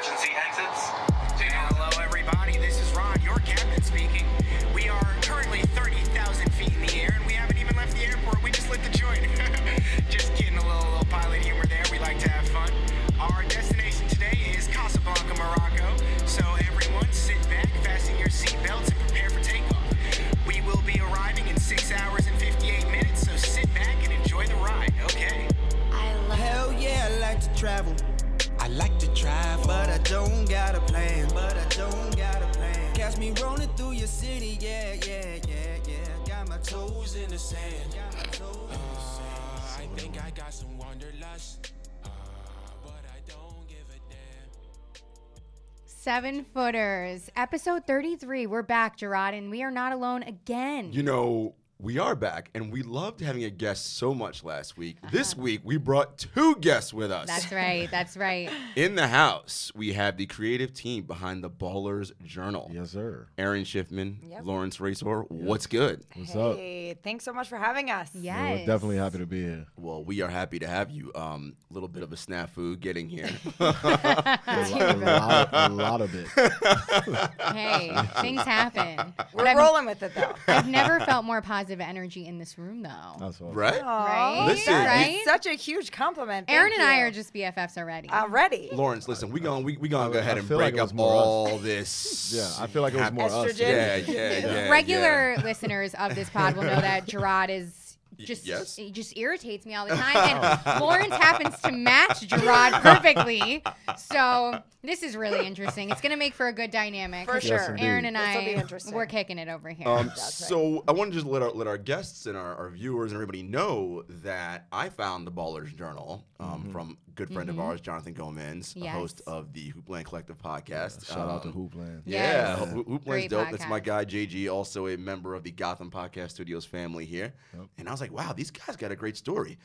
emergency exits. Hello, everybody. This is Ron, your captain speaking. We are currently 30,000 feet in the air, and we haven't even left the airport. We just lit the joint. Just kidding, a little pilot humor there. We like to have fun. Our destination today is Casablanca, Morocco. So everyone, sit back, fasten your seatbelts, and prepare for takeoff. We will be arriving in 6 hours and 58 minutes, so sit back and enjoy the ride, okay? Hell yeah, I like to travel. I like to travel, but I don't got a plan. Catch me rolling through your city, yeah. Got my toes in the sand. I think I got some wanderlust, but I don't give a damn. 7 Footers, episode 33. We're back, Jarod, and we are not alone again. You know, we are back, and we loved having a guest so much last week. This week, we brought 2 guests with us. That's right. In the house, we have the creative team behind the Ballers Journal. Yes, sir. Erin Schiffman, Yep. Lawrence Raysor. What's good? What's up? Hey, thanks so much for having us. Yes. Yeah, we're definitely happy to be here. Well, we are happy to have you. A little bit of a snafu getting here. A lot of it. Hey, things happen. We're rolling with it, though. I've never felt more positive energy in this room, though. That's all. Right? Right? Listen, Right? Such a huge compliment. Thank Aaron and I you. are just BFFs already. Already. Lawrence, listen, we gonna go ahead I and feel like break it was up more us. all this. Yeah, I feel like it was more us. Estrogen. Yeah. Regular listeners of this pod will know that Jarod is just yes. he just irritates me all the time, and Lawrence happens to match Jarod perfectly. So this is really interesting. It's gonna make for a good dynamic. For sure. indeed. Aaron and This'll be I, interesting. we're kicking it over here. right. So I want to just let our guests and our viewers and everybody know that I found the Ballers Journal from a good friend of ours, Jonathan Gomez, a Yes. host of the Hoopland Collective podcast. Shout out to Hoopland. Yeah, Yes. Hoopland's Great dope. That's my podcast. guy JG, also a member of the Gotham Podcast Studios family here. Yep. And I was like, wow, these guys got a great story.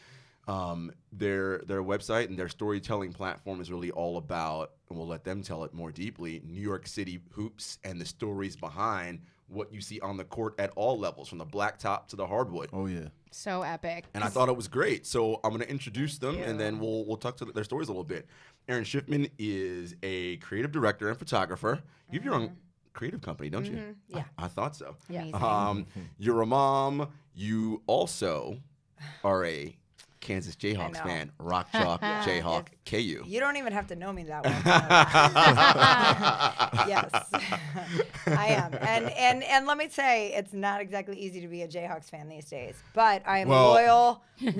Their website and their storytelling platform is really all about, and we'll let them tell it more deeply, New York City hoops and the stories behind what you see on the court at all levels, from the blacktop to the hardwood. Oh, yeah. So epic. And I thought it was great. So I'm going to introduce them, and then we'll talk to their stories a little bit. Erin Schiffman is a creative director and photographer. You have your own creative company, don't you? Yeah. I thought so. Yeah. Amazing. You're a mom. You also are a Kansas Jayhawks know. fan. Rock Chalk Jayhawk KU. You don't even have to know me that well. Yes, I am. And let me say, it's not exactly easy to be a Jayhawks fan these days. But I am Well, loyal. as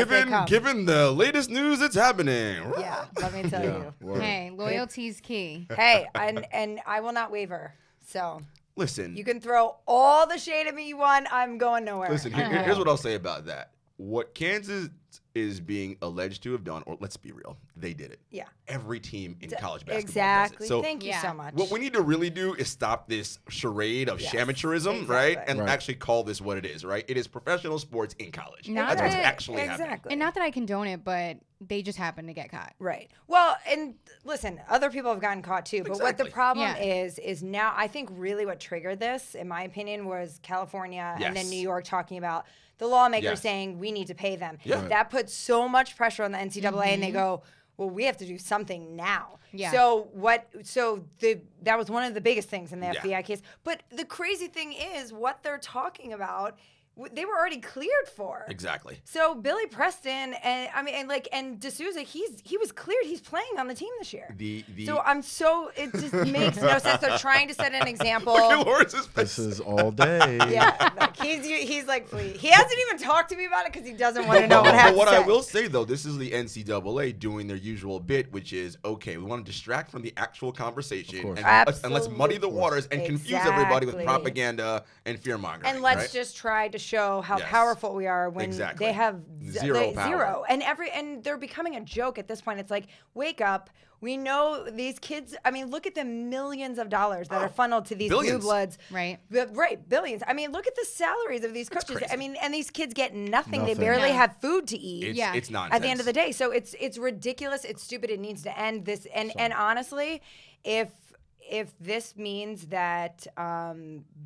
they come. Given the latest news that's happening. Yeah, let me tell you. Word. Hey, loyalty's key. Hey, and I will not waver. So Listen, you can throw all the shade at me you want. I'm going nowhere. Listen, here's what I'll say about that. What Kansas is being alleged to have done, or let's be real, they did it. Yeah. Every team in college basketball Exactly. does it. So Thank you Yeah. so much. what we need to really do is stop this charade of Yes, amateurism, right? exactly. And Right. actually call this what it is, right? It is professional sports in college. Not That's what's that- actually happening. Exactly. And not that I condone it, but they just happen to get caught. Right. Well, and listen, other people have gotten caught too. But what the Exactly. problem Yeah. is now, I think really what triggered this, in my opinion, was California and then Yes. New York talking about the lawmakers Yes. saying we need to pay them. Yeah. Right. That puts so much pressure on the NCAA, and they go, well, we have to do something now. Yeah. So that was one of the biggest things in the Yeah. FBI case. But the crazy thing is, what they're talking about, they were already cleared for. Exactly. So Billy Preston and D'Souza, he was cleared. He's playing on the team this year. So it just makes no sense. They're trying to set an example. Look at Lawrence's face. This is all day. Yeah, like he's like, please. He hasn't even talked to me about it because he doesn't want to know what But happened. what I will say, though, this is the NCAA doing their usual bit, which is, okay, we want to distract from the actual conversation course. and let's muddy the waters and confuse everybody with Exactly. propaganda and fear-mongering. And let's right? just try to show how Yes. powerful we are when Exactly. they have Zero power. zero. And they're becoming a joke at this point. It's like, wake up. We know these kids. I mean, look at the millions of dollars that are funneled to these billions. blue bloods. Right. Right, billions. I mean, look at the salaries of these coaches. crazy. I mean, and these kids get nothing. They Nothing. barely Yeah. have food to eat. It's, Yeah. it's nonsense. At the end of the day, so it's ridiculous. It's stupid. It needs to end. And honestly, if if this means that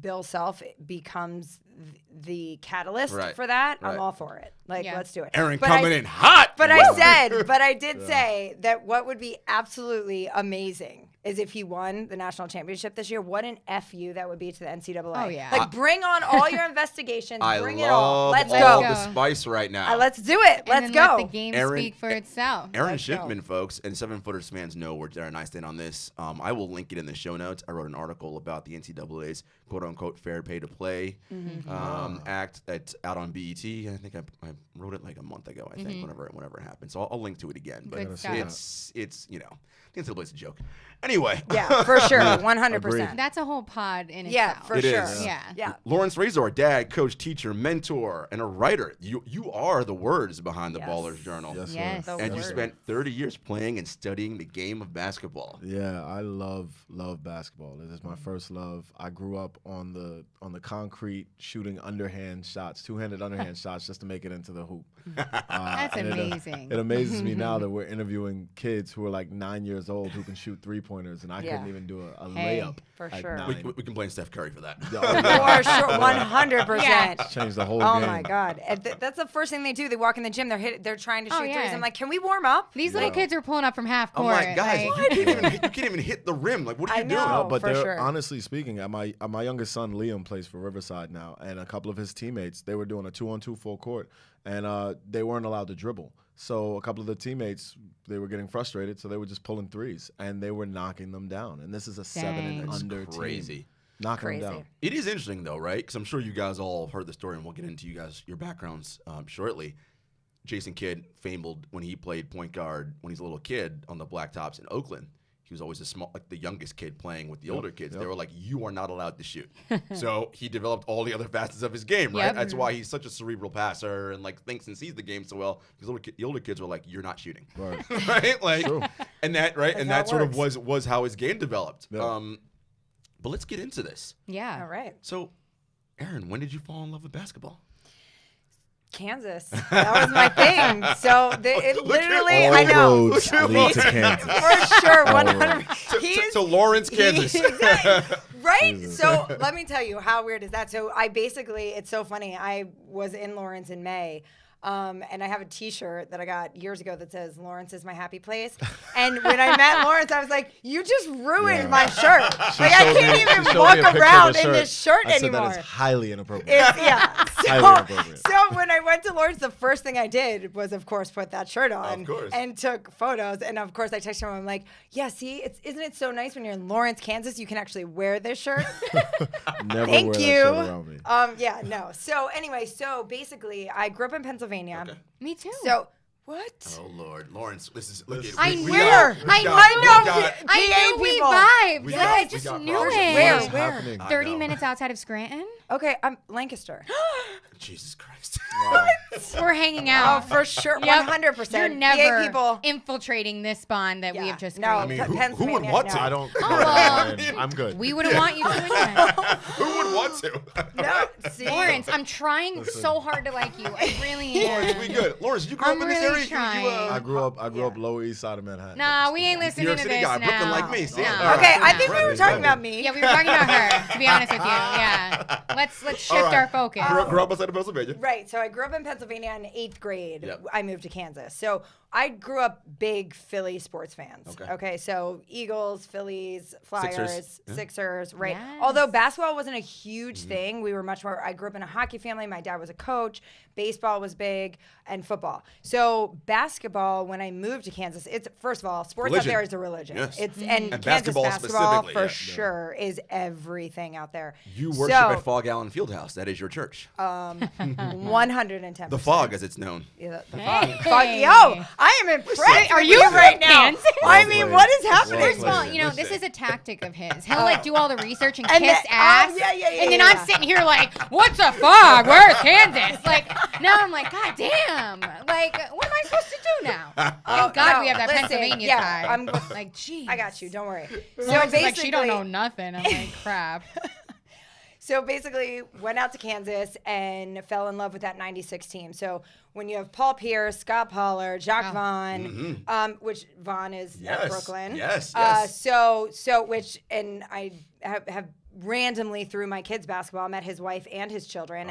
Bill Self becomes the catalyst for that, I'm all for it. Like, let's do it. Erin coming in hot. But I did say that what would be absolutely amazing is if he won the national championship this year. What an FU that would be to the NCAA. Oh, yeah. Like, bring on all your investigations. Bring it I all. Let's love go. the spice right now. Let's do it. Let's and go. Let the game Erin- speak for itself. Erin Schiffman, folks, and 7-Footers fans know where Jared and I stand on this. I will link it in the show notes. I wrote an article about the NCAA's quote-unquote fair pay to play act that's out on BET. I think I wrote it like a month ago, I think, whenever it happened. So I'll link to it again. But Good stuff. it's the NCAA's a joke. Anyway. Yeah, for sure. 100%. That's a whole pod in Yeah, itself. for It sure. is. Yeah. Lawrence Raysor, dad, coach, teacher, mentor, and a writer. You are the words behind the Yes. Ballers Journal. Yes, Yes. sir. And you Yes, sir. spent 30 years playing and studying the game of basketball. Yeah, I love basketball. It is my first love. I grew up on the concrete shooting underhand shots, two-handed underhand shots just to make it into the hoop. That's and amazing. It amazes me now that we're interviewing kids who are like 9 years old who can shoot three-pointers, and I couldn't even do a Hey, layup. for at sure. 9. We can blame Steph Curry for that. Oh, yeah. For sure. 100%. Yeah. Changed the whole Oh game. my God! That's the first thing they do. They walk in the gym. They're trying to shoot yeah. threes. I'm like, can we warm up? These little kids are pulling up from half I'm court. like, guys, like- you can't even hit the rim. Like, what are I you doing? know. No, but for they're sure. honestly speaking, my youngest son Liam plays for Riverside now, and a couple of his teammates, they were doing a 2-on-2 full court, and they weren't allowed to dribble. So a couple of the teammates, they were getting frustrated, so they were just pulling threes, and they were knocking them down. And this is a 7 and Dang. under Crazy. team. Knocking Crazy. them down. It is interesting, though, right? Because I'm sure you guys all heard the story, and we'll get into your backgrounds shortly. Jason Kidd fabled when he played point guard when he's a little kid on the blacktops in Oakland. He was always the youngest kid playing with the older kids. They were like, you are not allowed to shoot. So he developed all the other facets of his game, right? Yep. That's why he's such a cerebral passer and like thinks and sees the game so well. Because the older kids were like, you're not shooting, Right. right? Like, True. and that right, and how that it sort of works. was how his game developed. Yeah. But let's get into this. yeah. All right. So, Erin, when did you fall in love with basketball? Kansas. That was my thing. So it literally, All I know. roads lead to Kansas. For sure, All 100. To Lawrence, Kansas. Exactly. Right? So let me tell you, how weird is that? So it's so funny. I was in Lawrence in May. And I have a T-shirt that I got years ago that says "Lawrence is my happy place." And when I met Lawrence, I was like, "You just ruined my shirt. Like I can't even walk around in this shirt I said anymore." that is highly inappropriate. Yeah. Highly inappropriate. So when I went to Lawrence, the first thing I did was, of course, put that shirt on Of course. and took photos. And of course, I texted him. I'm like, "Yeah, see, isn't it so nice when you're in Lawrence, Kansas? You can actually wear this shirt." Never Thank wear that you. shirt around me. Yeah, no. So anyway, so basically, I grew up in Pennsylvania. Okay. Me too. So what? Oh Lord, Lawrence, this is look at I we knew. got- we I got- know. we got- I knew we people. vibed. We Yeah, got- I we just got knew Lawrence. it. Where? What is Where? happening? I 30 know. minutes outside of Scranton. Okay, I'm Lancaster. Jesus Christ. We're hanging Oh, out. for sure, Yep. 100%. You're PA never people. infiltrating this bond that we Yeah. have just No, created. I mean, who would Pennsylvania, want no. to? I don't. well, I'm good. We wouldn't want you doing that. Who would want to? No, see, Lawrence, I'm trying so hard to like you. I really Lawrence, am. we good. Lawrence, you grew I'm up in this really area. trying. I grew up Lower East Side of Manhattan. Nah, we ain't listening New York to City this guy, now. Brooklyn like me. See? No. All right. Okay, I No. think we were talking about me. Yeah, we were talking about her, to be honest with you. Yeah. Let's shift All right. our focus. Grew up outside of Pennsylvania. Right. So I grew up in Pennsylvania in 8th grade. Yep. I moved to Kansas. So I grew up big Philly sports fans. Okay. So Eagles, Phillies, Flyers, Sixers, right? Yes. Although basketball wasn't a huge thing, we were much more. I grew up in a hockey family. My dad was a coach. Baseball was big, and football. So basketball, when I moved to Kansas, it's first of all, sports Religion. out there is a religion. Yes. It's And Kansas basketball basketball specifically, for yeah. sure is everything out there. You worship So, at Fog Allen Fieldhouse. That is your church. 110%. The Fog, as it's known. Yeah, the Hey. fog. Yo, I am impressed. Are with you right from now? Kansas? I mean, what is happening? First of all, Listen, you know, this listen. is a tactic of his. He'll like do all the research and And kiss then- ass. oh, yeah, And then yeah. I'm sitting here like, what's a fog? Where's Kansas? Like, now I'm like, God damn. Like, what am I supposed to do now? Thank God no, we have that listen, Pennsylvania yeah, side. I'm- like, geez. I got you. Don't worry. So Lawrence is basically, like, she don't know nothing. I'm like, crap. So basically, went out to Kansas and fell in love with that '96 team. So when you have Paul Pierce, Scott Pollard, Jacques Vaughn, which Vaughn is at Brooklyn. Yes. And I have randomly through my kids' basketball met his wife and his children,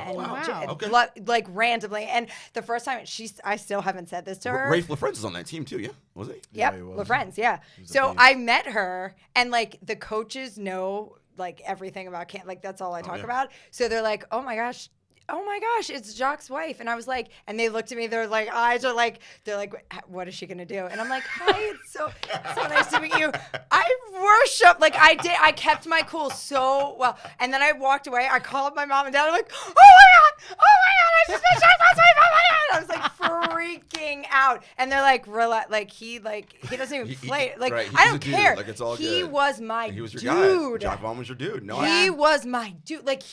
like randomly. And the first time I still haven't said this to her. Rafe LaFrance was on that team too, yeah? Was he? Yep, he was. LaFrance, yeah. So I met her, and like the coaches know like everything about like that's all I talk about. So they're like, oh my gosh, it's Jacques' wife. And I was like, and they looked at me, their like eyes are like, they're like, what is she gonna do? And I'm like, hi, it's so nice to meet you. I worship, like I kept my cool so well. And then I walked away, I called my mom and dad, I'm like, oh my God, I just met Jacques' wife, oh my God. I was like freaking out. And they're like, he doesn't even play. Like, right. I don't care. Like, it's all he good. was my He was your dude. guy. Jacques Vaughn was your dude. No, He was my dude. Like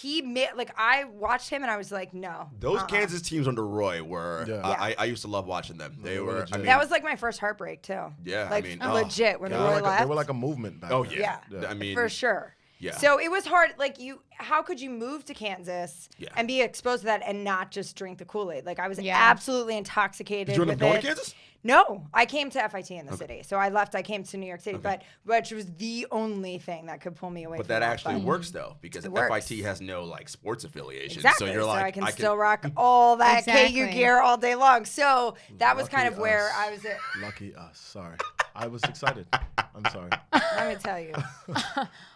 I watched him and I was like, no. Those Kansas teams under Roy were. Yeah. I used to love watching them. They were. legit. I mean, That was like my first heartbreak too. Yeah, like I mean, legit when Roy left. They were like a movement back Oh then. yeah. Yeah. I mean, for sure. Yeah. So it was hard. Like how could you move to Kansas and be exposed to that and not just drink the Kool-Aid? Like I was absolutely intoxicated. Did you end up with going it. to Kansas? No, I came to FIT in the city. So I left. I came to New York City, but which was the only thing that could pull me away. But from that actually but works though, because It works. FIT has no like sports affiliation. Exactly. So you're like, I can still rock all that Exactly. KU gear all day long. So that was kind of Lucky where us. I was at. Lucky us. Sorry. I was excited. I'm sorry. Let me tell you.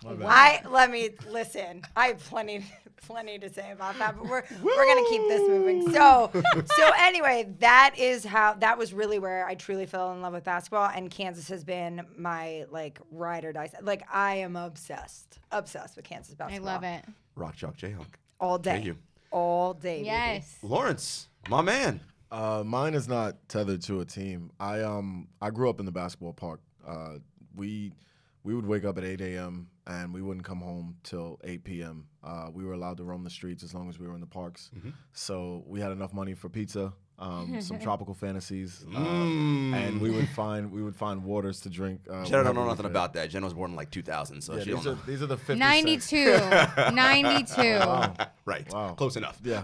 My bad. Let me listen. I have plenty to say about that, but we're gonna keep this moving. So anyway, that was really where I truly fell in love with basketball, and Kansas has been my like ride or die. Like I am obsessed with Kansas I basketball. love it. Rock Chalk Jayhawk. all day. Thank you. All day. baby. Yes. Lawrence, my man. Mine is not tethered to a team. I grew up in the basketball park. We would wake up at 8 a.m. and we wouldn't come home till 8 p.m. We were allowed to roam the streets as long as we were in the parks. So we had enough money for pizza, some tropical fantasies, and we would find waters to drink. Jenna don't whenever know we nothing could. about that. Jenna was born in like 2000, so Yeah, she don't know. these are the 50 92. cents. 92. Wow. Right. Wow. Close enough. Yeah.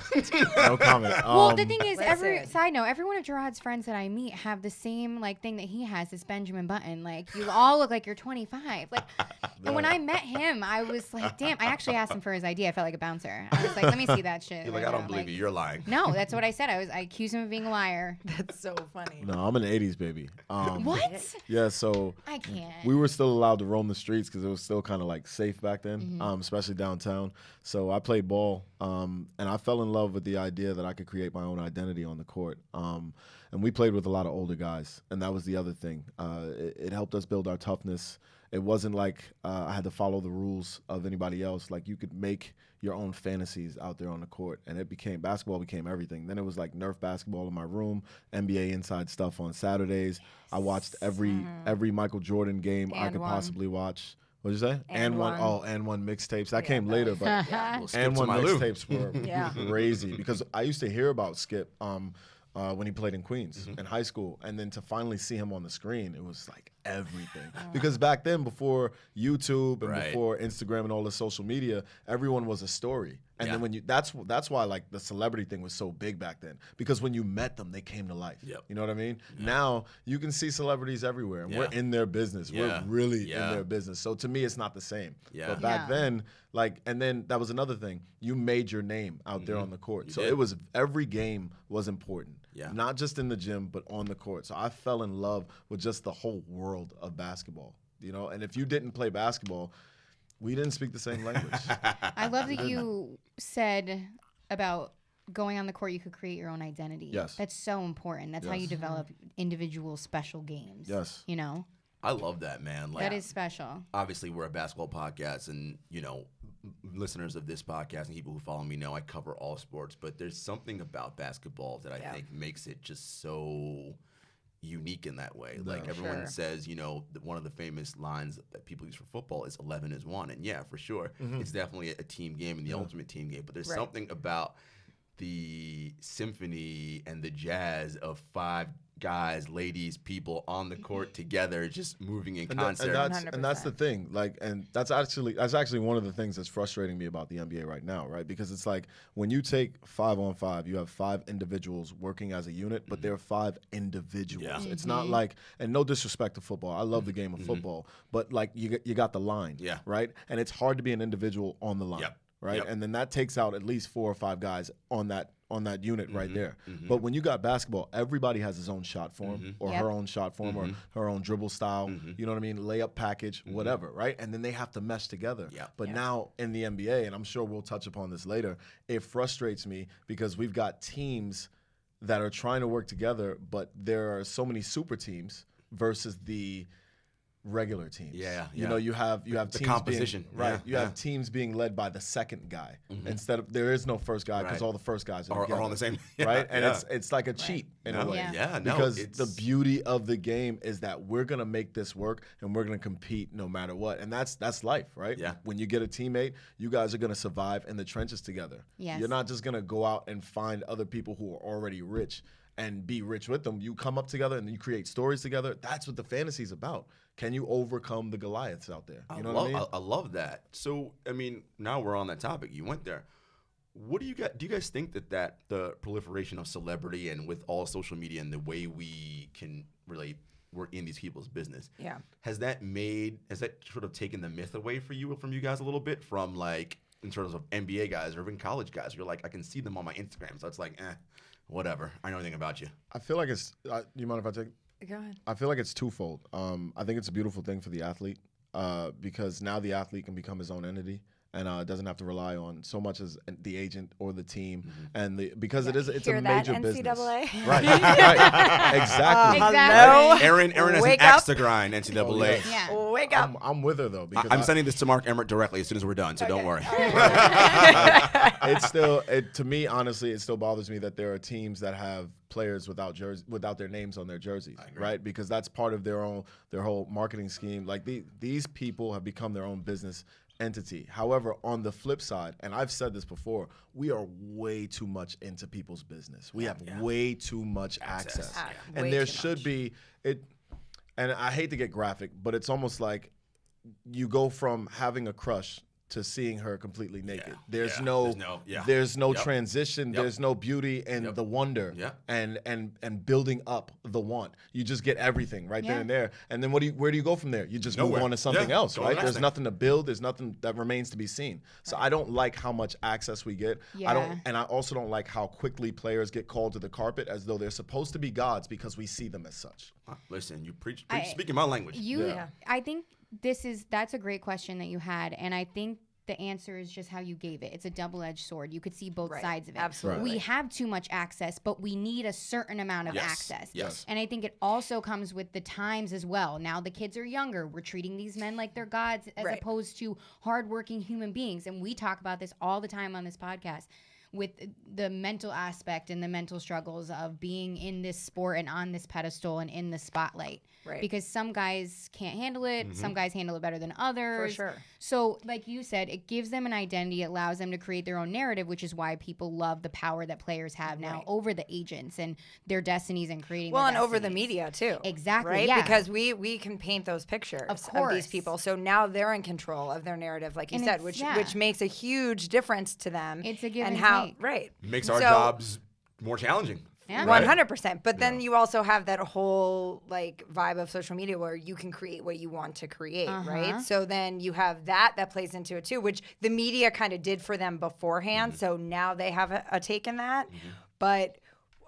No comment. Well, the thing is, Listen. side note, every one of Jarod's friends that I meet have the same like thing that he has, this Benjamin Button. Like you all look like you're 25. Like, and when I met him, I was like, damn. I actually asked him for his ID. I felt like a bouncer. I was like, let me see that shit. You're like, I don't believe you. You're lying. No, that's what I said. I accused him of being a liar. That's so funny. No, I'm an 80s baby. What? Yeah, so I can't. we were still allowed to roam the streets because it was still kind of like safe back then, Mm-hmm. especially downtown. So I played ball, and I fell in love with the idea that I could create my own identity on the court. And we played with a lot of older guys, and that was the other thing. It helped us build our toughness. It wasn't like I had to follow the rules of anybody else. Like you could make your own fantasies out there on the court, and basketball became everything. Then it was like Nerf basketball in my room, NBA Inside stuff on Saturdays. I watched every Michael Jordan game I And could one. possibly watch. What'd you say? And one. Oh, and one mixtapes. That came later, but Little skip and to one my Lou. mixtapes were Yeah. crazy because I used to hear about Skip when he played in Queens in high school, and then to finally see him on the screen, it was like everything. Because back then, before YouTube and Right. before Instagram and all the social media, everyone was a story. And Yeah. then that's why like the celebrity thing was so big back then, because when you met them, they came to life. Yep. You know what I mean? Now you can see celebrities everywhere, and we're Yeah. in their business. Yeah. We're really Yeah. in their business. So to me, it's not the same. Yeah. But back Yeah. then, and then that was another thing. You made your name out there on the court. So did. it was every game was important. Yeah. Not just in the gym, but on the court. So I fell in love with just the whole world of basketball. You know, and if you didn't play basketball, we didn't speak the same language. I love that you said about going on the court, you could create your own identity. Yes. That's so important. That's how you Yes. develop individual special games. Yes. You know? I love that, man. Like, That is special. obviously we're a basketball podcast, and listeners of this podcast and people who follow me know I cover all sports, but there's something about basketball that I think makes it just so unique in that way. Like everyone Sure. says, that one of the famous lines that people use for football is 11 is 1, and yeah, for sure, it's definitely a team game and the ultimate team game, but there's something about the symphony and the jazz of 5 guys, ladies, people on the court together, just moving in And concert. that's the thing. Like, and that's actually one of the things that's frustrating me about the NBA right now, right? Because it's like when you take 5-on-5, you have 5 individuals working as a unit, but they're 5 individuals. Yeah. It's not like, and no disrespect to football, I love the game of football, but like you got the line, Yeah. right? And it's hard to be an individual on the line. Yep. Right, Yep. and then that takes out at least 4 or 5 guys on that unit right there. But when you got basketball, everybody has his own shot form or Yep. her own shot form or her own dribble style. You know what I mean? Layup package, whatever. Right, and then they have to mesh together. Yep. But now in the NBA, and I'm sure we'll touch upon this later, it frustrates me because we've got teams that are trying to work together, but there are so many super teams versus the regular teams. Yeah, You yeah. know, you have The teams composition, being, right. yeah, You have yeah. teams being led by the second guy instead of there is no first guy because Right. all the first guys Are together, on the same- right? yeah, And yeah. it's like a cheat in a No, way. yeah, no, because it's- the beauty of the game is that we're gonna make this work and we're gonna compete no matter what, and that's life, right? Yeah. When you get a teammate, you guys are gonna survive in the trenches together. Yes. You're not just gonna go out and find other people who are already rich and be rich with them. You come up together and you create stories together. That's what the fantasy's about. Can you overcome the Goliaths out there? You know what I mean? I love that. So, I mean, now we're on that topic. You went there. What do you guys think that the proliferation of celebrity and with all social media and the way we can really work in these people's business, Yeah. has that sort of taken the myth away from you guys a little bit from like in terms of NBA guys or even college guys? You're like, I can see them on my Instagram, so it's like, whatever. I know anything about you. I feel like it's. You mind if I take? Go ahead. I feel like it's twofold. I think it's a beautiful thing for the athlete because now the athlete can become his own entity and doesn't have to rely on so much as the agent or the team and because it's Hear a that, major business. NCAA? Right, exactly. Exactly. Aaron has Wake an axe up. to grind, NCAA. Yeah. Wake up. I'm with her though because I'm sending this to Mark Emmert directly as soon as we're done, so don't worry. it's still to me honestly it still bothers me that there are teams that have players without their names on their jerseys, right? Because that's part of their whole marketing scheme. Like these people have become their own business entity. However, on the flip side, and I've said this before, we are way too much into people's business. We have way too much access. Yeah. And Way there too should much. be it. And I hate to get graphic, but it's almost like you go from having a crush to seeing her completely naked. Yeah. There's Yeah. no There's no- Yep. transition. Yep. There's no beauty and Yep. the wonder Yep. and building up the want. You just get everything right Yeah. then and there. And then where do you go from there? You just Nowhere. move on to something Yeah. else, Go to the right? next There's thing. nothing to build. There's nothing that remains to be seen. So I don't like how much access we get. Yeah. I also don't like how quickly players get called to the carpet as though they're supposed to be gods because we see them as such. Listen, you preach I- speaking my language. I think that's a great question that you had, and I think the answer is just how you gave it. It's a double-edged sword. You could see both Right. sides of it. Absolutely. We have too much access, but we need a certain amount of Yes. access. Yes. And I think it also comes with the times as well. Now the kids are younger. We're treating these men like they're gods as Right. opposed to hardworking human beings. And we talk about this all the time on this podcast with the mental aspect and the mental struggles of being in this sport and on this pedestal and in the spotlight. Right. Because some guys can't handle it. Some guys handle it better than others. sure. So, like you said, it gives them an identity. It allows them to create their own narrative, which is why people love the power that players have now Right. over the agents and their destinies and creating Well, their and over the destinies. media too. Exactly, Right? yeah. Because we can paint those pictures Of of course. these people. So now they're in control of their narrative, like you And said, it's- which makes a huge difference to them. It's a give and and how take. right. Makes our So- jobs more challenging. Yeah. right? 100%. But then you also have that whole like vibe of social media where you can create what you want to create, right? So then you have that plays into it too, which the media kind of did for them beforehand. So now they have a take in that. But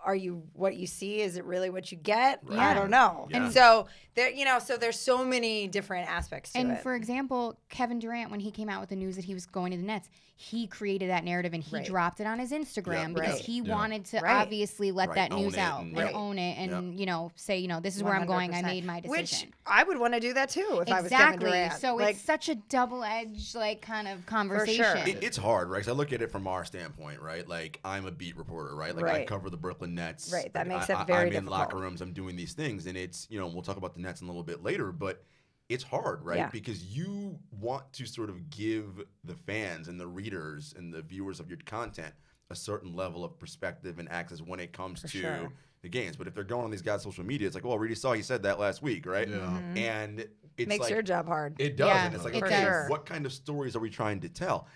are you what you see? Is it really what you get? I don't know. Yeah. And so there, so there's so many different aspects to And it. for example, Kevin Durant, when he came out with the news that he was going to the Nets, he created that narrative and he Right. dropped it on his Instagram Yeah. because Right. he Yeah. wanted to Right. obviously let Right. that Own news it out and- and Right. own it and, Yep. say, this is where I'm going. I 100%. made my decision. Which I would want to do that too if I was Kevin Exactly. Durant. So like, it's such a double-edged, kind of conversation. It's hard, right? 'Cause I look at it from our standpoint, right? Like I'm a beat reporter, right? Like I Right. cover the Brooklyn Nets. Right, that Like, makes it very I'm in locker difficult. rooms. I'm doing these things, and it's we'll talk about the Nets in a little bit later, but it's hard, right? Yeah. Because you want to sort of give the fans and the readers and the viewers of your content a certain level of perspective and access when it comes to sure. the games. But if they're going on these guys' social media, it's like, well, I already saw you said that last week, right? Yeah. And it's Makes like, your job hard. It does, Yeah, and it's like, it okay, does. what kind of stories are we trying to tell?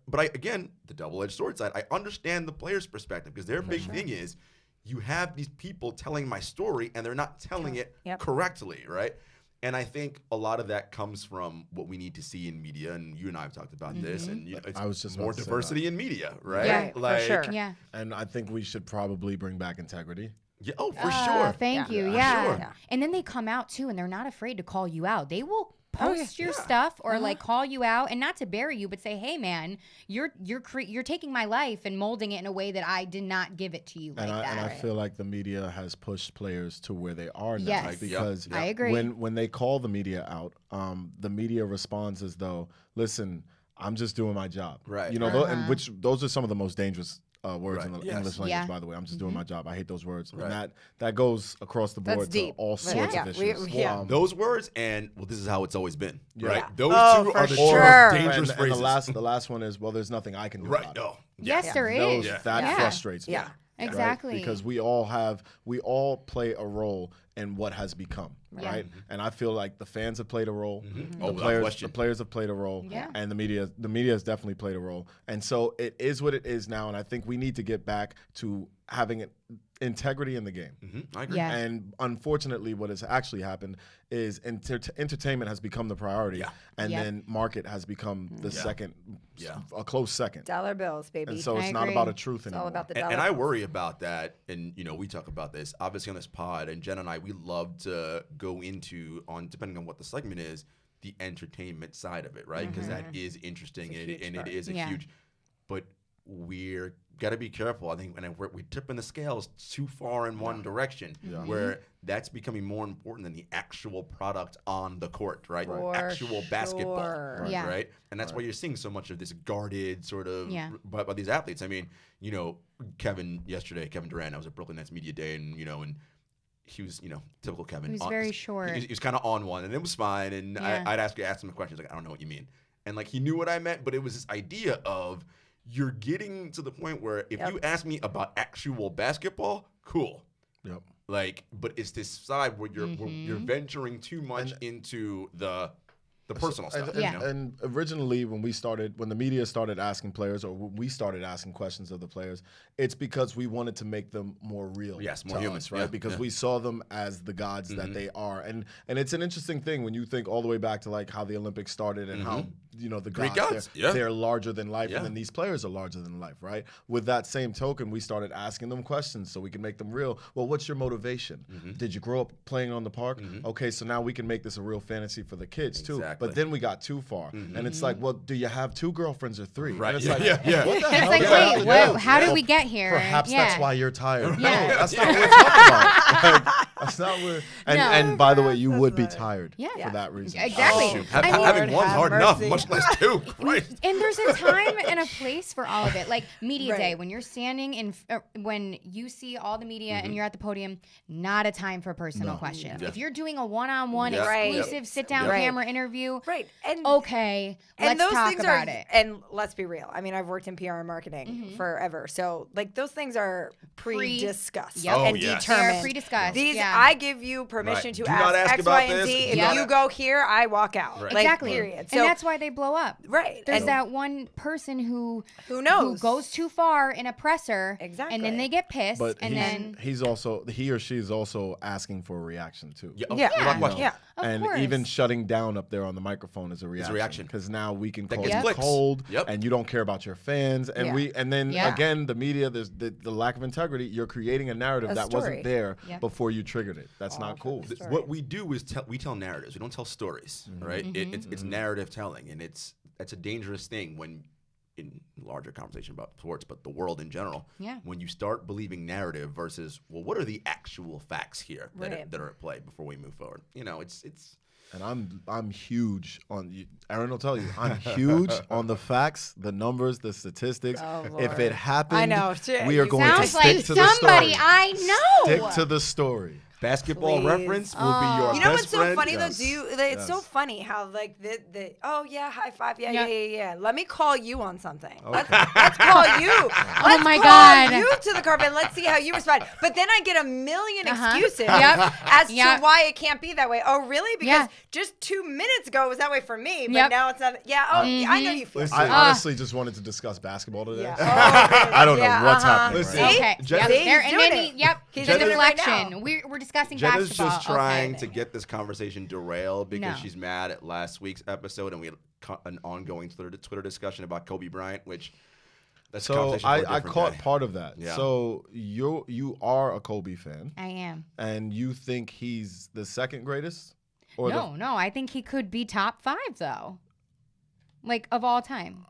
But again, the double-edged sword side, I understand the player's perspective because their big thing is you have these people telling my story and they're not telling it Yep. correctly, right? And I think a lot of that comes from what we need to see in media, and you and I have talked about this, and it's I was just more about to say diversity in media, right? Yeah, for sure. Yeah. And I think we should probably bring back integrity. Yeah, oh, for Oh, sure. thank Yeah. you. Yeah, Yeah. sure. Yeah. And then they come out too, and they're not afraid to call you out. They will Oh, yeah. post your stuff or like call you out, and not to bury you, but say, "Hey, man, you're taking my life and molding it in a way that I did not give it to you like And I that." feel like the media has pushed players to where they are now. Yes. Because I agree. when they call the media out, the media responds as though, listen, I'm just doing my job. Right. You know, and which those are some of the most dangerous words Right. in the Yes. English language, Yeah. by the way. I'm just doing my job. I hate those words. Right. And that goes across the That's board to deep. all But sorts yeah, of we- issues. yeah. Those words, and well, this is how it's always been, right? Yeah. Those Oh, two for are the sure. two dangerous and phrases. the last one is, well, there's nothing I can do Right? about it. No. Yes, there is. Those, Yeah. That Yeah. frustrates me. Yeah. right? Exactly. Because we all play a role in what has become, Yeah. right? And I feel like the fans have played a role, Oh, without question. the players have played a role, Yeah. and the media has definitely played a role. And so it is what it is now, and I think we need to get back to having integrity in the game. I agree. Yeah. And unfortunately, what has actually happened is entertainment has become the priority, Yeah. and Yep. then market has become the second, Yeah. a close second. Dollar bills, baby. And so I it's not agree. about a truth it's anymore. all about the And, dollar. and I worry about that, and we talk about this obviously on this pod. And Jen and I, we love to go into depending on what the segment is, the entertainment side of it, right? Because that is interesting, It's a and huge it part. is a Yeah. huge. But we're got to be careful. I think when we tip in the scales too far in one direction, where that's becoming more important than the actual product on the court, right? For Actual basketball, sure. Yeah. right? And that's why you're seeing so much of this guarded sort of Yeah. by these athletes. I mean, Kevin Durant, I was at Brooklyn Nets Media Day, and and he was, typical Kevin. He was very short. He was kind of on one, and it was fine. And Yeah. I'd ask him a question. He's like, I don't know what you mean. And like he knew what I meant, but it was this idea of you're getting to the point where if you ask me about actual basketball, cool. Yep. Like, but it's this side where you're venturing too much into the personal stuff. And, Yeah. and originally, when the media started asking players, or when we started asking questions of the players, it's because we wanted to make them more real. Yes, more to human, us, right? yeah, Because yeah. we saw them as the gods that they are, and it's an interesting thing when you think all the way back to like how the Olympics started and how the Greek gods, gods, yeah. they're larger than life, Yeah. and then these players are larger than life, right? With that same token, we started asking them questions so we can make them real. Well, what's your motivation? Did you grow up playing on the park? Okay, so now we can make this a real fantasy for the kids too. Exactly. But then we got too far, and it's like, well, do you have 2 girlfriends or 3? Right. And it's Yeah, like, yeah. What the hell It's like, does that have wait, to what, do? how did Well, we get here? Perhaps Yeah. that's why you're tired. Yeah. No, that's not what we're talking about. Like, that's not what. And by the way, you would be tired Yeah. for that reason. Exactly. Shoot. I mean, Having one's have hard enough, mercy. much less 2. Right. And there's a time and a place for all of it. Like media Right. day, when you're standing in, when you see all the media and you're at the podium, not a time for personal questions. Yeah. If you're doing a one-on-one Yeah. Right. exclusive sit-down Right. camera interview, Right. And okay, and let's those talk things about are, it. And let's be real. I mean, I've worked in PR and marketing forever, so like those things are pre-discussed Yep. and Oh, yes. determined. They're pre-discussed. These yeah. I give you permission Right. to Do not ask X, about Y, and this. Z. Do If not- you go here, I walk out. Right. Like, Exactly. Period. And that's why they blow up. Right. There's And that one person who knows? goes too far in a presser, Exactly. and then they get pissed, But and then he or she is also asking for a reaction too. Yeah. Yeah. Without Yeah. question. Yeah. Of And course. even shutting down up there on the microphone is a reaction. reaction. Because now we can That call gets you clicks. cold, Yep. and you don't care about your fans, and Yeah. then Yeah. again the media, there's the lack of integrity. You're creating a narrative A that story. wasn't there Yep. before you triggered it. That's not cool. the story. What we do is we tell narratives. We don't tell stories, right? It's narrative telling, and it's a dangerous thing when in larger conversation about sports, but the world in general. Yeah. When you start believing narrative versus, well, what are the actual facts here Right. that are at play before we move forward? It's And I'm huge on. Aaron will tell you, I'm huge on the facts, the numbers, the statistics. Oh, If Lord. it happened, I know, shit, we are you going to sounds stick like to the somebody story. I know. Stick to the story. Basketball Please. reference will be your You know best what's so friend. funny Yes. though? It's so funny how like the oh yeah, high five, yeah, Yep. yeah, yeah, yeah. Let me call you on something. Okay. Let's call you. Let's my call God. you to the carpet and let's see how you respond. But then I get a million excuses Yep. as Yep. to why it can't be that way. Oh really? Because Yeah. just 2 minutes ago it was that way for me, but Yep. now it's not. Yeah. Oh, I know you feel. Listen, I honestly just wanted to discuss basketball today. Yeah. I don't know Yeah, what's uh-huh. happening Listen, right See? Okay. Jenna- Yep. See, There, he's and doing then it. yep. He's The doing it right deflection. now. We're discussing Jenna's basketball. just trying Okay. to get this conversation derailed because No. she's mad at last week's episode, and we had an ongoing Twitter discussion about Kobe Bryant, which that's a So conversation for a I different caught day. part of that. Yeah. So you are a Kobe fan, I am. and you think he's the second greatest? Or No. I think he could be top 5 though. Like of all time.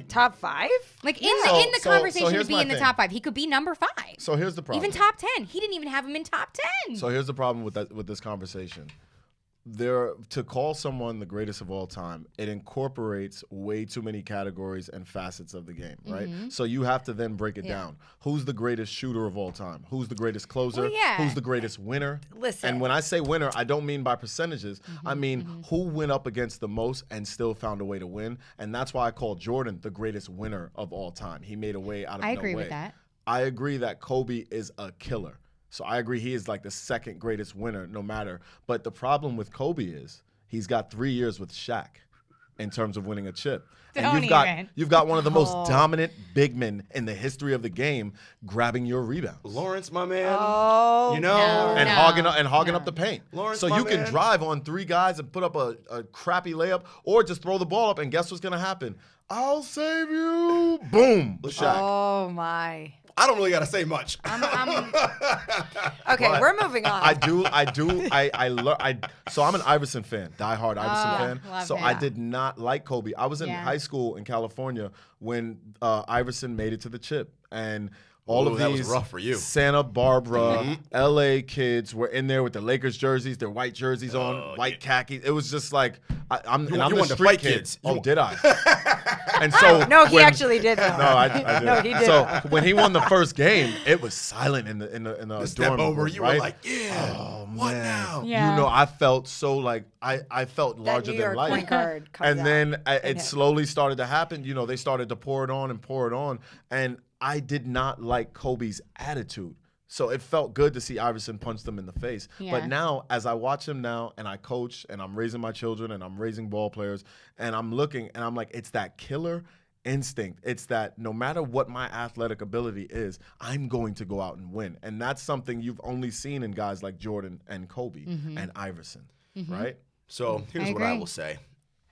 Top 5? Like So- in the so conversation to here's be my in the thing. top 5. He could be number 5. So here's the problem. Even top 10. He didn't even have him in top 10. So here's the problem with this conversation. To call someone the greatest of all time, it incorporates way too many categories and facets of the game, right? So you have to then break it down. Who's the greatest shooter of all time? Who's the greatest closer? Well, yeah. Who's the greatest winner? Listen. And when I say winner, I don't mean by percentages. I mean who went up against the most and still found a way to win. And that's why I call Jordan the greatest winner of all time. He made a way out of no way. I agree with that. I agree that Kobe is a killer. So I agree he is like the second greatest winner, no matter. But the problem with Kobe is he's got 3 years with Shaq in terms of winning a chip. And Don't even. you've got one of the most dominant big men in the history of the game grabbing your rebounds. Lawrence, my man. Oh, you know, no. And hogging up the paint. Lawrence, so my you can man. drive on 3 guys and put up a crappy layup, or just throw the ball up and guess what's gonna happen? I'll save you. Boom. Shaq. Oh my. I don't really got to say much. Okay, But we're moving on. So I'm an Iverson fan, diehard Iverson fan. love So him. I did not like Kobe. I was in Yeah. high school in California when Iverson made it to the chip, and all Ooh, of that these was rough for you. Santa Barbara, LA kids were in there with their Lakers jerseys, their white jerseys on, white khakis. It was just like I'm You the wanted to street fight kid. kids. Oh, did I? And so no, he when- actually did though. No, I did. No, he did. So when he won the first game, it was silent in the Step dorm over, room, you right? were like, yeah. Oh, what man. now? Yeah. You know, I felt so like I felt That larger New than York life. point guard comes And out then in it him. slowly started to happen. You know, they started to pour it on, and I did not like Kobe's attitude. So it felt good to see Iverson punch them in the face. Yeah. But now, as I watch him now, and I coach, and I'm raising my children, and I'm raising ball players, and I'm looking, and I'm like, it's that killer instinct. It's that no matter what my athletic ability is, I'm going to go out and win. And that's something you've only seen in guys like Jordan and Kobe and Iverson, right? So here's I what I agree. will say.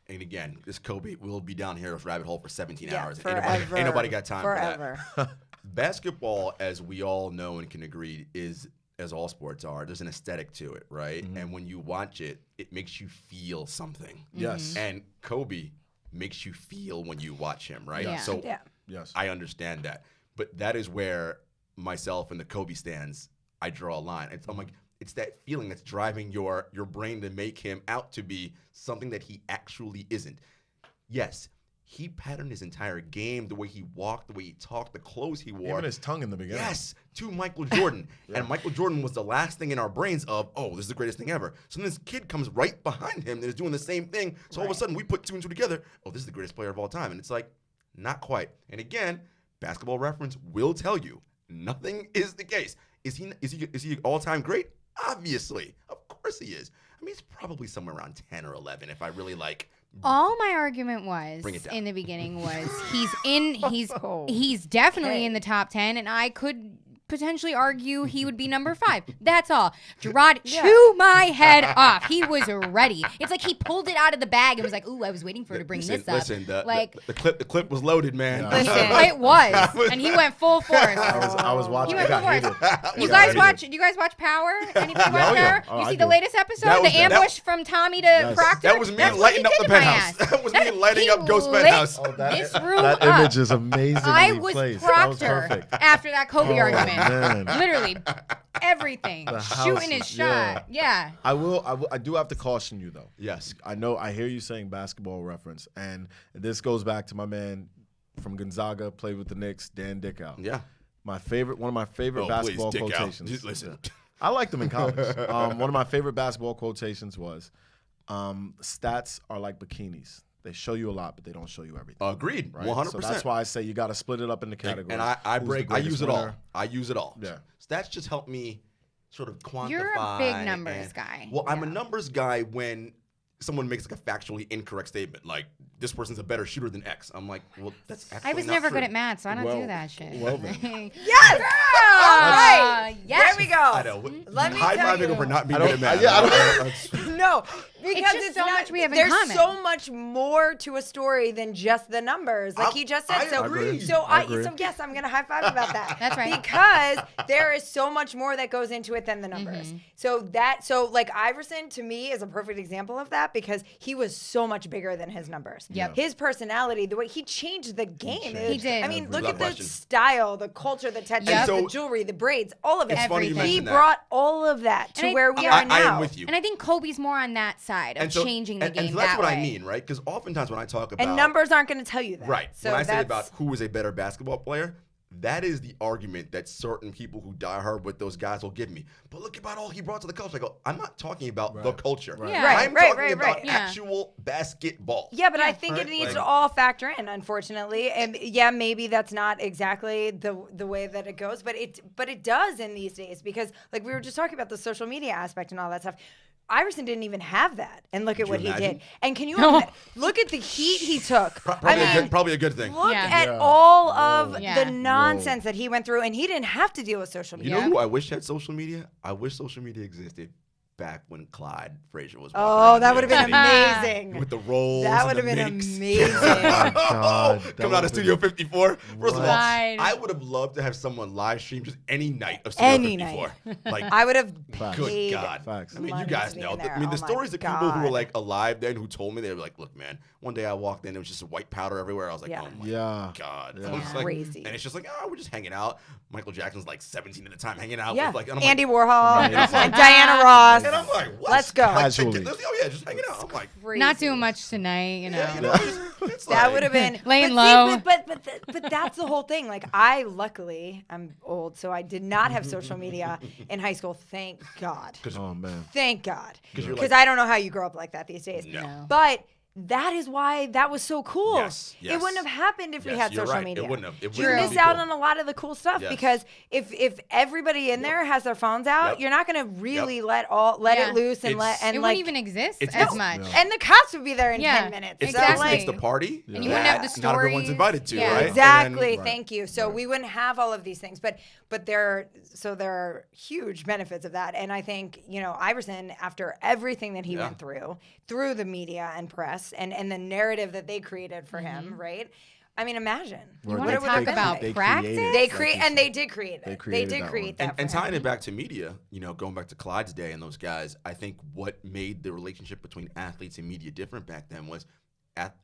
And again, this Kobe will be down here with rabbit hole for 17 Yeah, hours. forever. Ain't nobody got time Forever. for that. Basketball, as we all know and can agree, is, as all sports are, there's an aesthetic to it, right? And when you watch it, it makes you feel something. Yes. And Kobe makes you feel when you watch him, right? Yeah. So Yeah. Yes. I understand that. But that is where myself and the Kobe stands, I draw a line. I'm like, it's that feeling that's driving your brain to make him out to be something that he actually isn't. Yes, he patterned his entire game, the way he walked, the way he talked, the clothes he wore. Even his tongue in the beginning. Yes, to Michael Jordan. And Michael Jordan was the last thing in our brains of, oh, this is the greatest thing ever. So then this kid comes right behind him that is doing the same thing. So all of a sudden we put 2 and 2 together. Oh, this is the greatest player of all time. And it's like, not quite. And again, Basketball Reference will tell you, nothing is the case. Is he all-time great? Obviously. Of course he is. I mean, he's probably somewhere around 10 or 11 if I really like. All my argument was Bring it down. in the beginning was he's definitely in the top 10, and I could potentially argue he would be number 5. That's all. Jarod, chew my head off. He was ready. It's like he pulled it out of the bag and was like, "Ooh, I was waiting for her to bring this up." Listen, like the clip was loaded, man. Yeah. Listen. it was, and he went full force. I was watching. He I went got full heated. You I guys got watch? heated. You guys watch Power? Anybody watch Oh, yeah. Power? Oh, You I see the do. latest episode, That was the that- ambush from Tommy to Yes. Proctor. That was me That's what he lighting up did the to my penthouse. ass. That was me lighting he up Ghost lit Penthouse. This room That up. image is amazingly I was placed. That was Proctor perfect. after that Kobe argument. man. Literally everything. The Shooting house his is- shot. Yeah. I do have to caution you though. Yes. I hear you saying Basketball Reference, and this goes back to my man from Gonzaga, played with the Knicks, Dan Dickow. Yeah. One of my favorite Oh, basketball please, Dick out. quotations. Just listen. I liked them in college. One of my favorite basketball quotations was, "Stats are like bikinis. They show you a lot, but they don't show you everything." Agreed, Right? 100%. So that's why I say you got to split it up into categories. And I Who's the greatest use it all. winner? I use it all. Yeah. Stats just help me sort of quantify. You're a big numbers guy. Well, I'm a numbers guy when someone makes like a factually incorrect statement, like this person's a better shooter than X. I'm like, well, that's actually I was not never true. good at math, so I don't Well- do that shit. well then. Yes! All right. yes. There we go. I know. Let me High tell fiving you. over not being I good at don't- math. yeah, I don't- No, because just it's so not, much we have in there's common. so much more to a story than just the numbers, like he just said. I So, agree. so I agree. so yes, I'm gonna high five about that. That's right. Because there is so much more that goes into it than the numbers. Mm-hmm. So like Iverson to me is a perfect example of that because he was so much bigger than his numbers. Yep. His personality, the way he changed the game. He did. I mean, look Without at the question. style, the culture, the tattoos, Yep. the jewelry, the braids, all of it. It's funny you Everything. He mentioned that. brought all of that to And where we are I now. am with you. And I think Kobe's more on that side of so- changing the game and so that's that what way. I mean, right? Because oftentimes when I talk about And numbers aren't going to tell you that. right, So when I say that's about who is a better basketball player, that is the argument that certain people who die hard with those guys will give me. But look about all he brought to the culture. I go, I'm not talking about the culture. Yeah. Right, I'm right, talking right, about right. Yeah. actual basketball. Yeah, but I think Right, it needs like- to all factor in, unfortunately. And yeah, maybe that's not exactly the way that it goes, but it does in these days because like we were just talking about the social media aspect and all that stuff. Iverson didn't even have that, and look at what he imagine? did. And can you look at the heat he took? Probably a good thing. Look Yeah. at Yeah. all of Yeah. the nonsense that he went through, and he didn't have to deal with social You media. know who I wish had social media? I wish social media existed back when Clyde Frazier was. walking Oh, around that New would have York been City amazing. with the rolls. That and would have the been mix. amazing. God, that Coming out of would've Studio 54. First of all, Right. I would have loved to have someone live stream just any night of Studio Any 54. Like, I would have Facts. good paid God. Facts. I mean, you money guys to be know. in there. I mean, the Oh my stories of people who were God. like alive then who told me, they were like, look, man, one day I walked in, it was just white powder everywhere. I was like, Yeah. oh my Yeah. God. Yeah. I was like- Crazy. and it's just like, oh, we're just hanging out. Michael Jackson's like 17 at the time hanging out Yeah. with like, and I'm Andy like, Warhol Amazing. and Diana Ross. and I'm like, what? Let's go. Like, Casually. oh yeah, just hanging out. I'm like, Not doing much tonight, you know. yeah, you know, it's That like- would have been Laying but see, low. but that's the whole thing. Like luckily, I'm old, so I did not have social media in high school. Thank God. Oh man. Thank God. 'Cause you're Because like- I don't know how you grow up like that these days. No. But that is why that was so cool. Yes, It yes. wouldn't have happened if we Yes, had you're social right. media. It wouldn't have. It You wouldn't miss be out cool. on a lot of the cool stuff Yes. because if everybody in there has their phones out, Yep. you're not gonna really Yep. let Yeah. it loose and It's- and It like wouldn't even exist It's- as no. much. Yeah. and the cops would be there in Yeah. 10 minutes. It's, So, Exactly. like, it's the party. And you wouldn't have the Not everyone's stories. invited to, Yeah. right? Exactly. And then- Thank you. So we wouldn't have all of these things, but there are huge benefits of that. And I think, Iverson, after everything that he Yeah. went through the media and press and the narrative that they created for him, right? I mean, imagine. Where wanna they- talk they- about they practice? created, They like create you and they said. did create it. They They created did that create one. that. And for tying him. it back to media, going back to Clyde's day and those guys, I think what made the relationship between athletes and media different back then was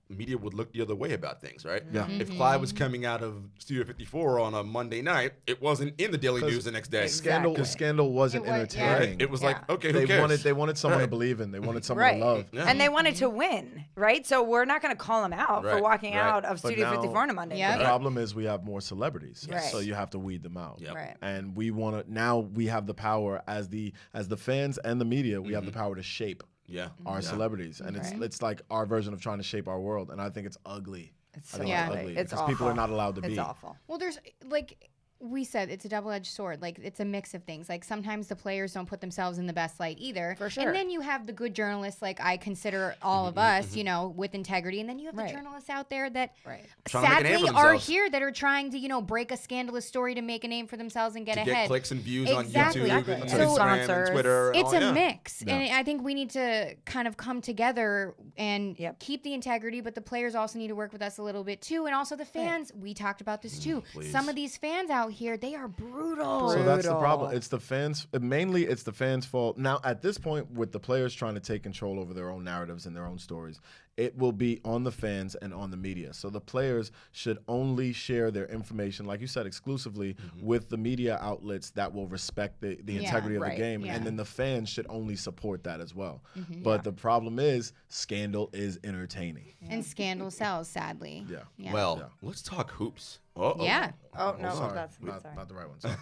media would look the other way about things, right? Yeah. If Clyde was coming out of Studio 54 on a Monday night, it wasn't in the Daily News the next day. Scandal, Exactly. Scandal wasn't It was- yeah. entertaining. Right? It was Yeah. like, okay, who They cares? wanted someone to Right. believe in. They wanted someone Right. to love. Yeah. And they wanted to win, right? So we're not going to call him out for Right, walking right. out of But Studio now- 54 on a Monday. Yep. The night. problem is we have more celebrities, Right. so you have to weed them out. Yep. Right. And we want to now we have the power as the fans and the media. We have the power to shape Yeah. our Yeah. celebrities, and Right. it's like our version of trying to shape our world. And I think it's ugly. It's I so think Yeah. it's ugly. ugly It's because people are awful. not allowed to It's be. awful. Well, there's like we said, it's a double-edged sword. Like it's a mix of things. Like sometimes the players don't put themselves in the best light either. For sure. And then you have the good journalists, like I consider all of us, with integrity. And then you have Right. the journalists out there that Right. Trying to make a name sadly for are themselves. here that are trying to, break a scandalous story to make a name for themselves and get To ahead. get clicks and views Exactly. on YouTube Exactly. and So- Instagram Sponsors. and Twitter. And It's all, a yeah. mix, Yeah. and I think we need to kind of come together and Yep. keep the integrity. But the players also need to work with us a little bit too, and also the fans. We talked about this too. please. Some of these fans out here, they are brutal. So that's the Brutal. problem. It's the fans. Mainly, it's the fans' fault. Now, at this point, with the players trying to take control over their own narratives and their own stories, it will be on the fans and on the media. So the players should only share their information, like you said, exclusively with the media outlets that will respect the integrity of the game. Yeah. And then the fans should only support that as well. But the problem is scandal is entertaining. And scandal sells, sadly. Yeah. Well, let's talk hoops. Uh-oh. Yeah. Oh no, Sorry, that's not the right one. Sorry.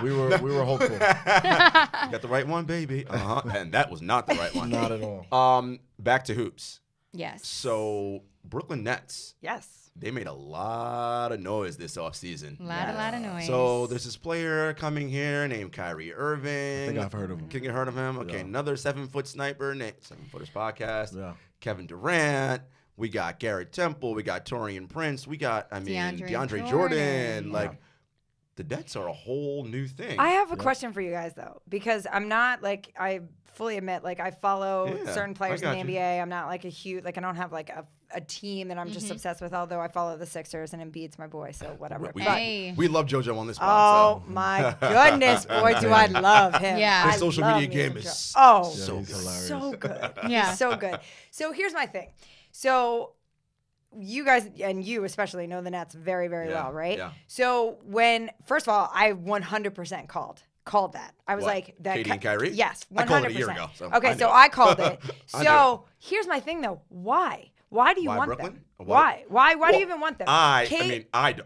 we were hopeful. You got the right one, baby. And that was not the right one. Not at all. Back to hoops. Yes. So Brooklyn Nets, yes. they made a lot of noise this offseason. A lot of noise. So there's this player coming here named Kyrie Irving. I think I've heard of him. Can you heard of him? Okay, Yeah. another 7-foot sniper named 7-Footers Podcast. Yeah. Kevin Durant. We got Garrett Temple. We got Torian Prince. We got, DeAndre Jordan. Yeah. Like, the Nets are a whole new thing. I have a question for you guys though, because I'm not like, I fully admit, like I follow Yeah, certain players in I the got you. NBA. I'm not like a huge, like I don't have like a team that I'm just obsessed with. Although I follow the Sixers and Embiid's my boy, so whatever. We, But- Hey. we love JoJo on this oh spot. my goodness, boy, do I love him! Yeah. His I social love media me game some is Joe. Oh, Yeah, so he's good. hilarious. so good. Yeah. He's so good. So here's my thing. So you guys and you especially know the Nets very, very Yeah, well, right? yeah. So when, first of all, I 100% called that. I was What? like, that KD and Kyrie? Yes, 100%. I called it a year ago, so okay, I so knew. I called it. I So here's my thing though. Why? Why do you Why want Brooklyn? them? Why? Why do Well, you even want them? I Kate-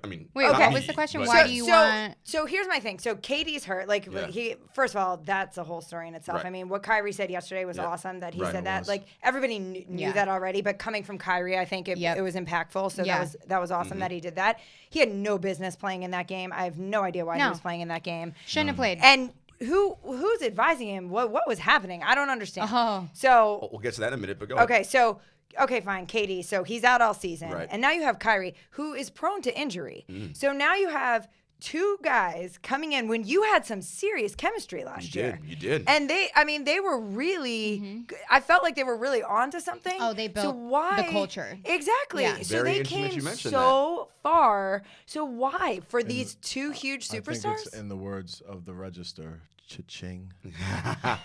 mean, Wait, not Okay. what was me, the question? but- Why do you want? So here's my thing. So KD's hurt. Like Yeah. he, first of all, that's a whole story in itself. Right. I mean, what Kyrie said yesterday was Yeah. awesome. That he Right, said it that. was. Like everybody knew Yeah. that already, but coming from Kyrie, I think it was impactful. So Yeah. that was awesome Mm-hmm. that he did that. He had no business playing in that game. I have no idea why he No. was playing in that game. Shouldn't have played. And who's advising him? What was happening? I don't understand. Oh. So We'll get to that in a minute, but go ahead. okay, so. Okay, fine, KD. So he's out all season. Right. And now you have Kyrie, who is prone to injury. Mm. So now you have two guys coming in when you had some serious chemistry last year. You did. And they were really, I felt like they were really onto something. Oh, they so built why, the culture. Exactly. Yeah. So Very they interesting that came you mentioned so far. So why? For these two huge I think superstars? it's in the words of the register, cha-ching.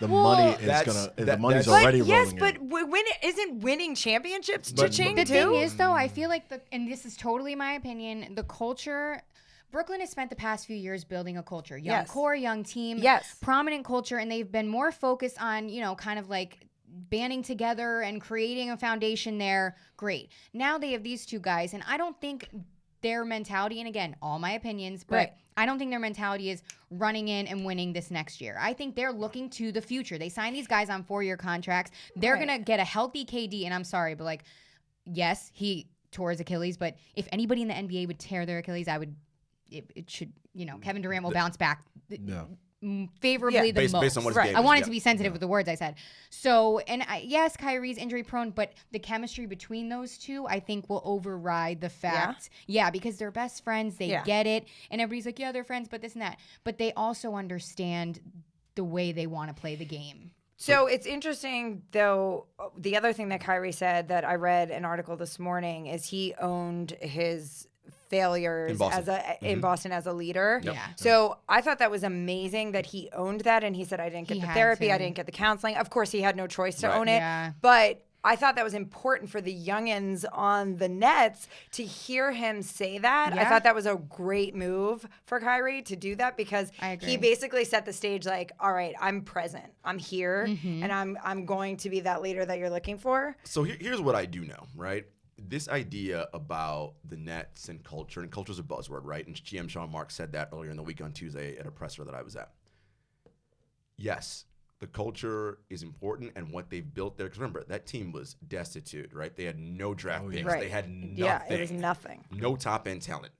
The money is the money's that's- already But yes, rolling but in. isn't winning championships But- cha-ching The too? thing is, though, I feel like and this is totally my opinion, the culture. Brooklyn has spent the past few years building a culture, young Yes. core, young team, Yes. prominent culture, and they've been more focused on, kind of like banding together and creating a foundation there. Great. Now they have these two guys, and I don't think their mentality, and again, all my opinions, but Right. I don't think their mentality is running in and winning this next year. I think they're looking to the future. They signed these guys on 4-year contracts. They're Right. going to get a healthy KD, and I'm sorry, but like, yes, he tore his Achilles, but if anybody in the NBA would tear their Achilles, it should, Kevin Durant will bounce back Yeah. favorably the Based most. on what his Right. game I is, wanted yeah. to be sensitive with the words I said. So, and yes, Kyrie's injury prone, but the chemistry between those two, I think, will override the fact. Yeah, because they're best friends. They Yeah. get it. And everybody's like, yeah, they're friends, but this and that. But they also understand the way they want to play the game. So it's interesting, though. The other thing that Kyrie said that I read an article this morning is he owned his failures In Boston. in Boston as a leader. Yep. Yeah. So I thought that was amazing that he owned that, and he said, "I didn't get He the had therapy, I to. didn't get the counseling." Of course, he had no choice to Right. own it, Yeah. but I thought that was important for the youngins on the Nets to hear him say that. I Yeah. thought that was a great move for Kyrie to do that because I agree. he basically set the stage like, all right, I'm present. I'm here Mm-hmm. and I'm going to be that leader that you're looking for. So here's what I do know, right? This idea about the Nets and culture's a buzzword, right? And GM Sean Marks said that earlier in the week on Tuesday at a presser that I was at. Yes, the culture is important and what they've built there. Because remember, that team was destitute, right? They had no draft picks. Right. They had nothing. Yeah, it was nothing. No top end talent.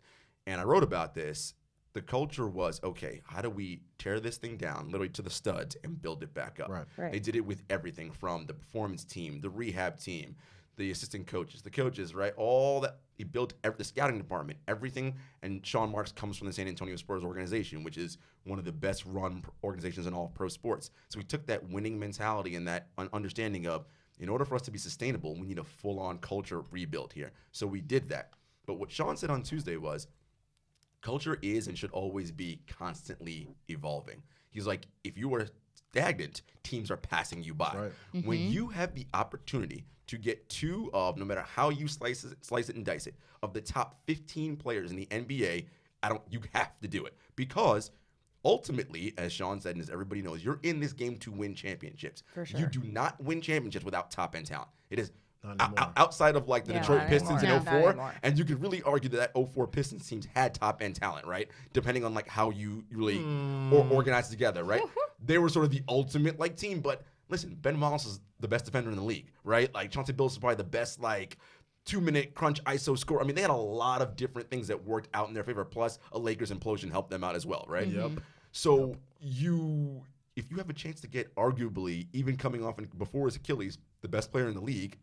And I wrote about this. The culture was, okay, how do we tear this thing down, literally to the studs, and build it back up? Right. Right. They did it with everything from the performance team, the rehab team, the assistant coaches, the coaches, right? All that. He built the scouting department, everything. And Sean Marks comes from the San Antonio Spurs organization, which is one of the best run organizations in all pro sports. So he took that winning mentality and that understanding of, in order for us to be sustainable, we need a full-on culture rebuild here. So we did that. But what Sean said on Tuesday was, culture is and should always be constantly evolving. He's like, if you were stagnant, teams are passing you by. Right. When you have the opportunity to get two of, no matter how you slice it and dice it, of the top 15 players in the NBA, you have to do it. Because ultimately, as Sean said, and as everybody knows, you're in this game to win championships. For sure. You do not win championships without top-end talent. It is Not outside of like the Detroit not Pistons anymore. in No, not 04, anymore. and you could really argue that 04 Pistons teams had top-end talent, right? Depending on like how you really organize together, right? They were sort of the ultimate like team, but listen, Ben Wallace is the best defender in the league, right? Like Chauncey Billups is probably the best like 2-minute crunch ISO score. I mean, they had a lot of different things that worked out in their favor. Plus, a Lakers implosion helped them out as well, right? Yep. So if you have a chance to get arguably, even coming off and before his Achilles, the best player in the league,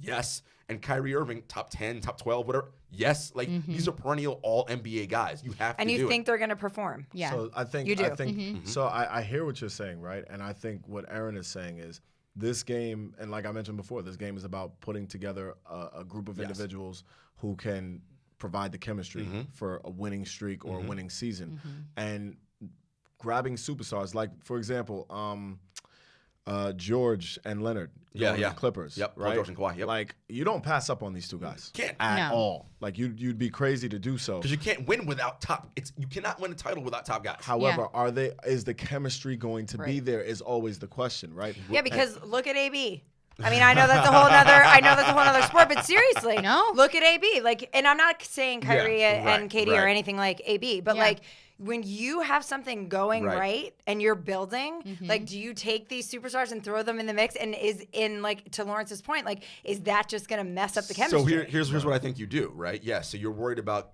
yes. And Kyrie Irving, top 10, top 12, whatever, yes. Like these are perennial all NBA guys. You have to And do you think it. they're going to perform. Yeah. So I think You do. So I hear what you're saying, right? And I think what Erin is saying is this game, and like I mentioned before, this game is about putting together a group of individuals who can provide the chemistry for a winning streak or a winning season, and grabbing superstars. Like for example, George and Leonard, going to the Clippers, Yep, Paul right? George and Kawhi, yep. Like you don't pass up on these two guys Can't. at No. all. Like you'd be crazy to do so. Because you can't win without top. You cannot win a title without top guys. However, is the chemistry going to be there is always the question, right? Yeah, because look at AB. I mean, I know that's a whole other sport, but seriously, No. look at AB. Like, and I'm not saying Kyrie and KD or right. anything like AB, but Yeah. like when you have something going Right. right and you're building, like, do you take these superstars and throw them in the mix? And is in like to Lawrence's point, like, is that just gonna mess up the chemistry? So here's what I think you do, right? Yeah. So you're worried about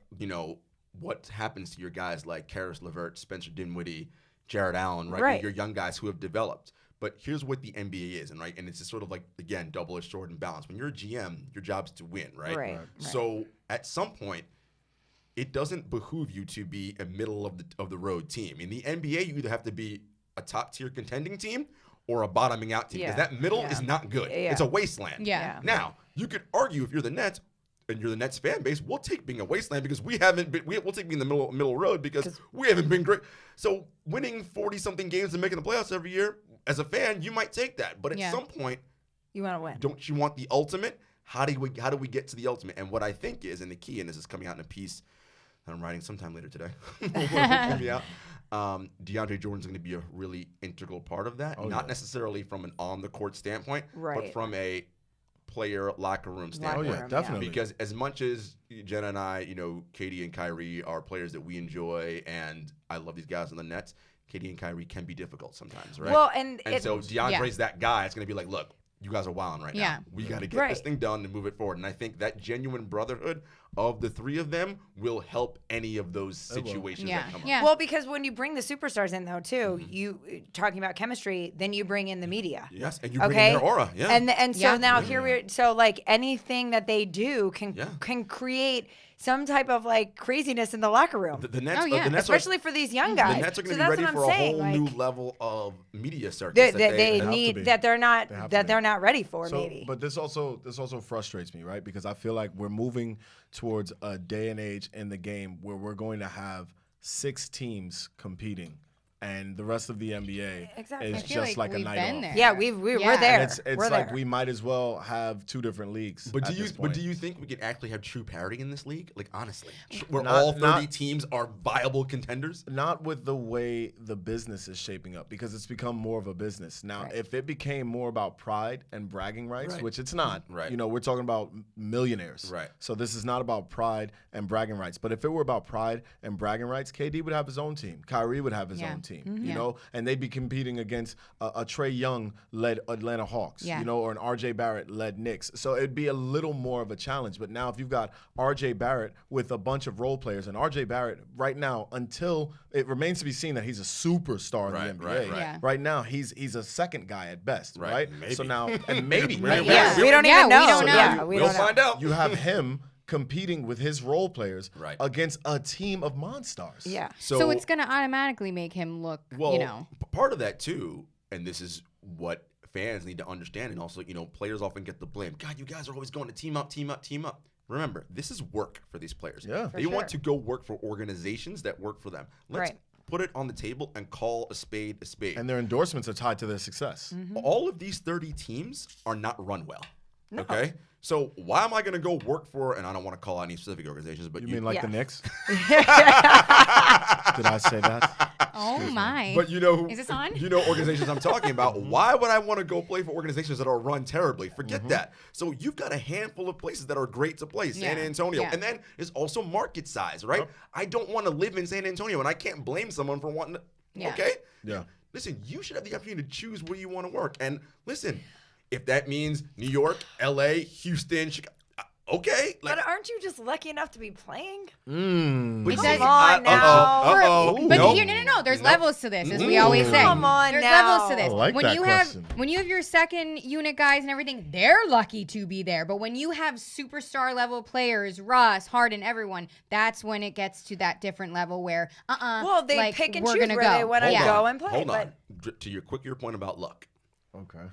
what happens to your guys like Karis LeVert, Spencer Dinwiddie, Jarrett Allen, right? Right. Your young guys who have developed. But here's what the NBA is, and right, and it's just sort of like again double-edged sword and balance. When you're a GM, your job's to win, right? Right. So at some point, it doesn't behoove you to be a middle of the road team. In the NBA, you either have to be a top tier contending team or a bottoming out team because that middle is not good. Yeah. It's a wasteland. Yeah. Now you could argue if you're the Nets. And you're the Nets fan base, we'll take being a wasteland because we haven't been. We'll take being the middle road because we haven't been great. So winning 40-something games and making the playoffs every year, as a fan, you might take that. But at some point, you want to win. don't you want the ultimate? How do we get to the ultimate? And what I think is, and the key, and this is coming out in a piece that I'm writing sometime later today. DeAndre Jordan's going to be a really integral part of that. Not necessarily from an on the court standpoint, but from a player locker room standpoint. Oh yeah, definitely. Because as much as Jenna and I, Katie and Kyrie are players that we enjoy, and I love these guys on the Nets, Katie and Kyrie can be difficult sometimes, right? Well, so DeAndre's that guy. It's going to be like, look, you guys are wilding right now. We got to get this thing done and move it forward. And I think that genuine brotherhood of the three of them will help any of those situations that come up. Yeah. Well, because when you bring the superstars in, though, too, you talking about chemistry, then you bring in the media. Yes, and you bring in their aura. Yeah. And so now here we're like anything that they do can create some type of like craziness in the locker room. The Nets, the Nets especially for these young guys. The Nets are going so to be that's ready what for I'm saying. a whole new like, level of media circus. they need that they're not they're not ready for So, maybe. but this also frustrates me, right? Because I feel like we're moving towards a day and age in the game where we're going to have 6 teams competing, and the rest of the NBA Exactly. I is feel just like like a we've night been off. there. Yeah, we're there. And it's we're like there. we might as well have 2 different leagues. But at this point. do you think we could actually have true parity in this league? Like honestly, where Not- all 30 not- teams are viable contenders? Not with the way the business is shaping up, because it's become more of a business. Now, if it became more about pride and bragging rights, which it's not, Right. we're talking about millionaires. Right. So this is not about pride and bragging rights. But if it were about pride and bragging rights, KD would have his own team. Kyrie would have his own team, and they'd be competing against a Trey Young-led Atlanta Hawks, or an RJ Barrett-led Knicks. So it'd be a little more of a challenge. But now if you've got RJ Barrett with a bunch of role players, and RJ Barrett right now, until it remains to be seen that he's a superstar in the NBA. Right now, he's a second guy at best, right? Maybe. So now, and maybe. we don't even know. We don't know. Yeah, We'll find out. You have him competing with his role players Right. against a team of monstars. Yeah. So it's going to automatically make him look, part of that too, and this is what fans need to understand, and also, players often get the blame. God, you guys are always going to team up, team up, team up. Remember, this is work for these players. Yeah. They want to go work for organizations that work for them. Let's put it on the table and call a spade a spade. And their endorsements are tied to their success. All of these 30 teams are not run well. Okay? So why am I going to go work for, and I don't want to call out any specific organizations, but You mean like the Yeah. Knicks? Did I say that? Oh my. But you know who, Is this on? You know organizations I'm talking about. Why would I want to go play for organizations that are run terribly? Forget that. So you've got a handful of places that are great to play. San Yeah. Antonio. Yeah. And then there's also market size, right? I don't want to live in San Antonio, and I can't blame someone for wanting to. Yeah. Okay? Yeah. Listen, you should have the opportunity to choose where you want to work. And listen, if that means New York, LA, Houston, Chicago, okay. Like, But aren't you just lucky enough to be playing? but It see, does- Come on now. But Nope. here, no. There's Nope. levels to this, as we always say. Come on There's now. levels to this. I like when that you question. have your second unit guys and everything, they're lucky to be there. But when you have superstar level players, Russ, Harden, everyone, that's when it gets to that different level where Well, they like, pick and we're choose gonna where go. they want to Hold go on. and play. Hold but on. To your point about luck. Okay.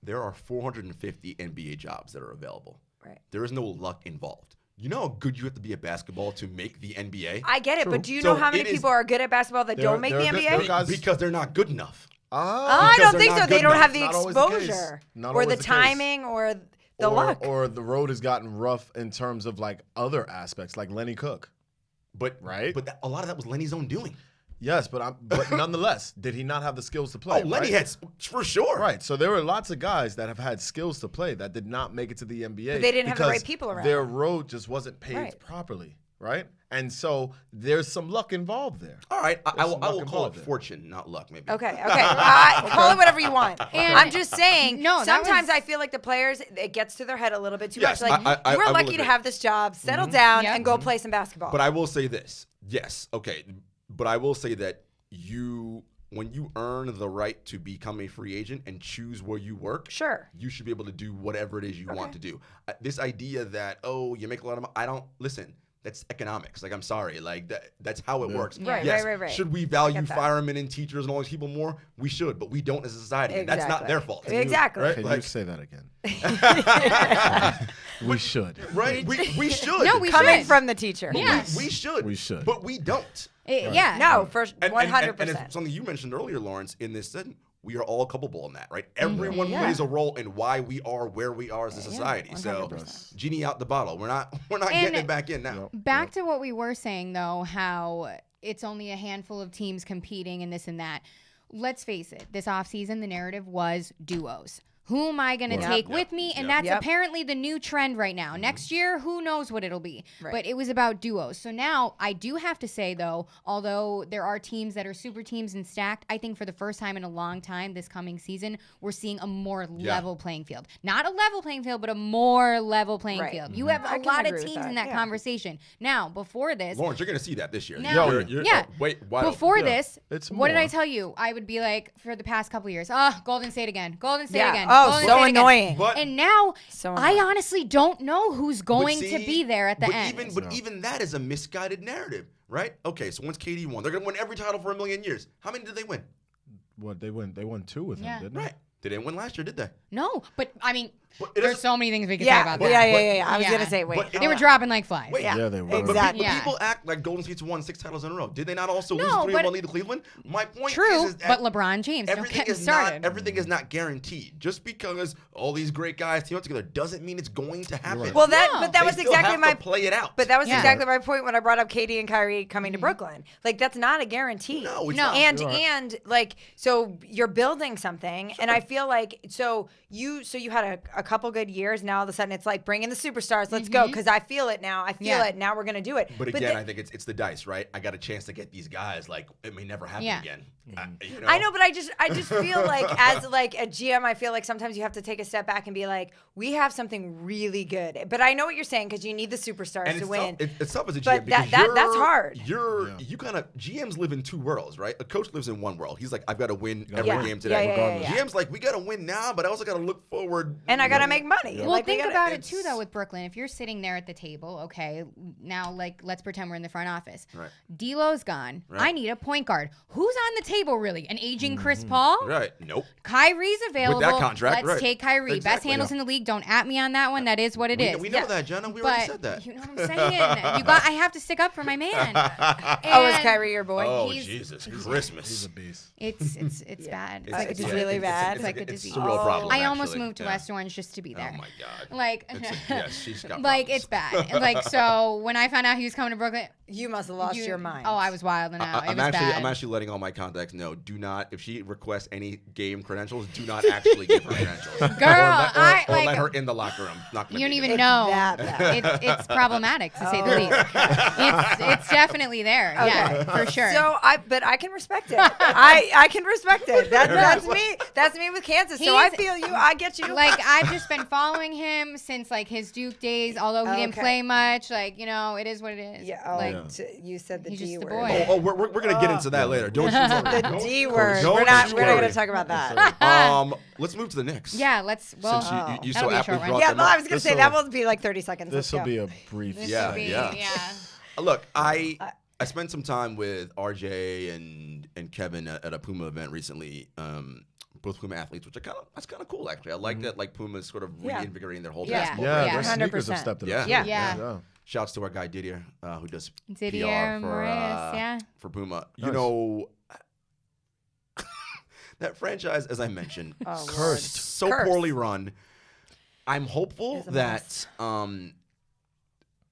There are 450 NBA jobs that are available. Right. There is no luck involved. You know how good you have to be at basketball to make the NBA? I get it, True. but do you So know how many it is- people are good at basketball that don't make the they're good- NBA? they're guys- Because they're not good enough. I because don't they're think not so. They good don't enough. have the Not always the case. exposure Not or always the the case. timing or the luck. Or the road has gotten rough in terms of like other aspects, like Lenny Cook. But Right. But a lot of that was Lenny's own doing. Yes, but nonetheless, did he not have the skills to play? Oh, Lenny right? had for sure. Right. So there were lots of guys that have had skills to play that did not make it to the NBA. But they didn't have the right because people around Their them. road just wasn't paved Right. properly. Right. And so there's some luck involved there. All right, I There's will some luck call it involved there. fortune, not luck, maybe. Okay. Call it whatever you want. And- I'm just saying. No, that sometimes was- I feel like the players, it gets to their head a little bit too Yes, much. Like I you were will lucky to agree. have this job, settle down, Yep. and go play some basketball. But I will say this. Yes, okay. But I will say that when you earn the right to become a free agent and choose where you work, Sure. you should be able to do whatever it is you want to do. This idea that, you make a lot of money, listen, that's economics. Like, I'm sorry. Like, that's how it works. Right, Yes, right. should we value get that. firemen and teachers and all these people more? We should, but we don't as a society. And that's not Exactly. their fault. Exactly. Right? Can you Like, say that again? We should. right? We should. No, we Coming should. from the teacher. Yes. We should. We should. But we don't. Yeah. No, for And 100%. it's something you mentioned earlier, Lawrence, in this setting. We are all culpable in that, right? Everyone Yeah. plays a role in why we are where we are as a society. So, 100%. genie out the bottle. We're not And- getting it back in now. Back to what we were saying, though, how it's only a handful of teams competing and this and that. Let's face it, this offseason, the narrative was duos. Who am I going to take with me? And that's apparently the new trend right now. Next year, who knows what it'll be. Right. But it was about duos. So now I do have to say, though, although there are teams that are super teams and stacked, I think for the first time in a long time this coming season, we're seeing a more level playing field. Not a level playing field, but a more level playing Right. field. You have I a can lot agree of with teams that, in that yeah. conversation. Now, before this, Lawrence, you're going to see that this year. Now- You're- wide open. before Yeah, this, it's what did more. I tell you? I would be like, for the past couple of years, Golden State again. Golden State Yeah. again. Oh, Golden so State again. annoying. But- And now, So I annoying. honestly don't know who's going But to see, be there at the but end. Even that is a misguided narrative, right? Okay, so once KD won, they're going to win every title for a million years. How many did they win? What they won 2 with Yeah. him, didn't they? Right. They didn't win last year, did they? No, but I mean, But it there's is- so many things we could say Yeah, about but- that. yeah. I was Yeah. going to say, wait. But They hold were on. dropping like flies. Wait. Yeah, they were. Exactly. Yeah. People act like Golden State's won 6 titles in a row. Did they not also lose No, 3-1 but- lead to Cleveland? My point True, is that but LeBron James, don't everything get me is started. not everything is not guaranteed. Just because all these great guys team up together doesn't mean it's going to happen. right. Well, that No. but that They was still exactly have my to play it out. But that was Yeah. exactly my point when I brought up Katie and Kyrie coming to Brooklyn. Like that's not a guarantee. No, it's No. not. And like so you're building something, and I feel like so you had a couple good years. Now all of a sudden it's like bring in the superstars. Let's go because I feel it now. I feel Yeah. it now. We're gonna do it. But again, I think it's the dice, right? I got a chance to get these guys. Like it may never happen Yeah. again. I know, but I just feel like as like a GM, I feel like sometimes you have to take a step back and be like, we have something really good. But I know what you're saying because you need the superstars And to it's win. tough, it's tough as a But GM because that's hard. You kind of GMs live in two worlds, right? A coach lives in one world. He's like, I've got to win every Yeah. game today. Yeah, yeah, yeah, yeah. GM's like, we got to win now, but I also got to look forward. And I gotta make money. Well, Like, we think gotta- about it too, it's- though, with Brooklyn. If you're sitting there at the table, okay, now like let's pretend we're in the front office. Right. D'Lo's gone. Right. I need a point guard. Who's on the table, really? An aging Chris Paul? Right. Nope. Kyrie's available. With that contract, Let's right. take Kyrie. Best Exactly. handles in the league. Don't at me on that one. That is what it is. We know that, Jenna. We but already said that. You know what I'm saying? I have to stick up for my man. Oh, is And Kyrie your boy? Oh, He's- Jesus. Christmas. He's a beast. It's bad. It's like a It's disease. really bad. It's like a It's disease. a real problem. I almost actually. moved to Yeah. West Orange just to be there. Oh my God. Like, Yes, she's got like problems. it's bad. Like, so when I found out he was coming to Brooklyn, You must have lost your mind. Oh, I was wild and out. It I'm was bad. I'm actually letting all my contacts know. Do not, if she requests any game credentials, do not actually give her credentials. Girl, or like let her in the locker room. Not gonna you don't be even there. know. that bad. It's problematic to say the least. It's definitely there. Yeah, for sure. So but I can respect it. I can respect it. That's me. That's me with Kansas. So I He's- feel you. I get you. like I've just been following him since like his Duke days. Although he didn't Okay. play much, like it is what it is. yeah. Oh, like you said the he's D just the word. boy. We're gonna get into that later. Don't you worry. The D word. don't We're not worry. going to talk about that. Let's move to the Knicks. yeah. Let's well. Since you that'll so be a aptly short one. brought Yeah, them no, up. I was going to say that will be like 30 seconds. This Let's will go. be a brief. This Yeah, would be, yeah. Look, I spent some time with RJ and Kevin at a Puma event recently. Both Puma athletes, which that's kind of cool actually. I like that like Puma's sort of Yeah. reinvigorating their whole Yeah. basketball. Yeah, Yeah. their sneakers 100%. have stepped it Yeah. up. Yeah. Yeah. Shouts to our guy Didier, who does Didier PR Moraes, for Puma. You Nice. know, that franchise, as I mentioned, Oh, Lord. Cursed. so Cursed. poorly run. I'm hopeful It's a that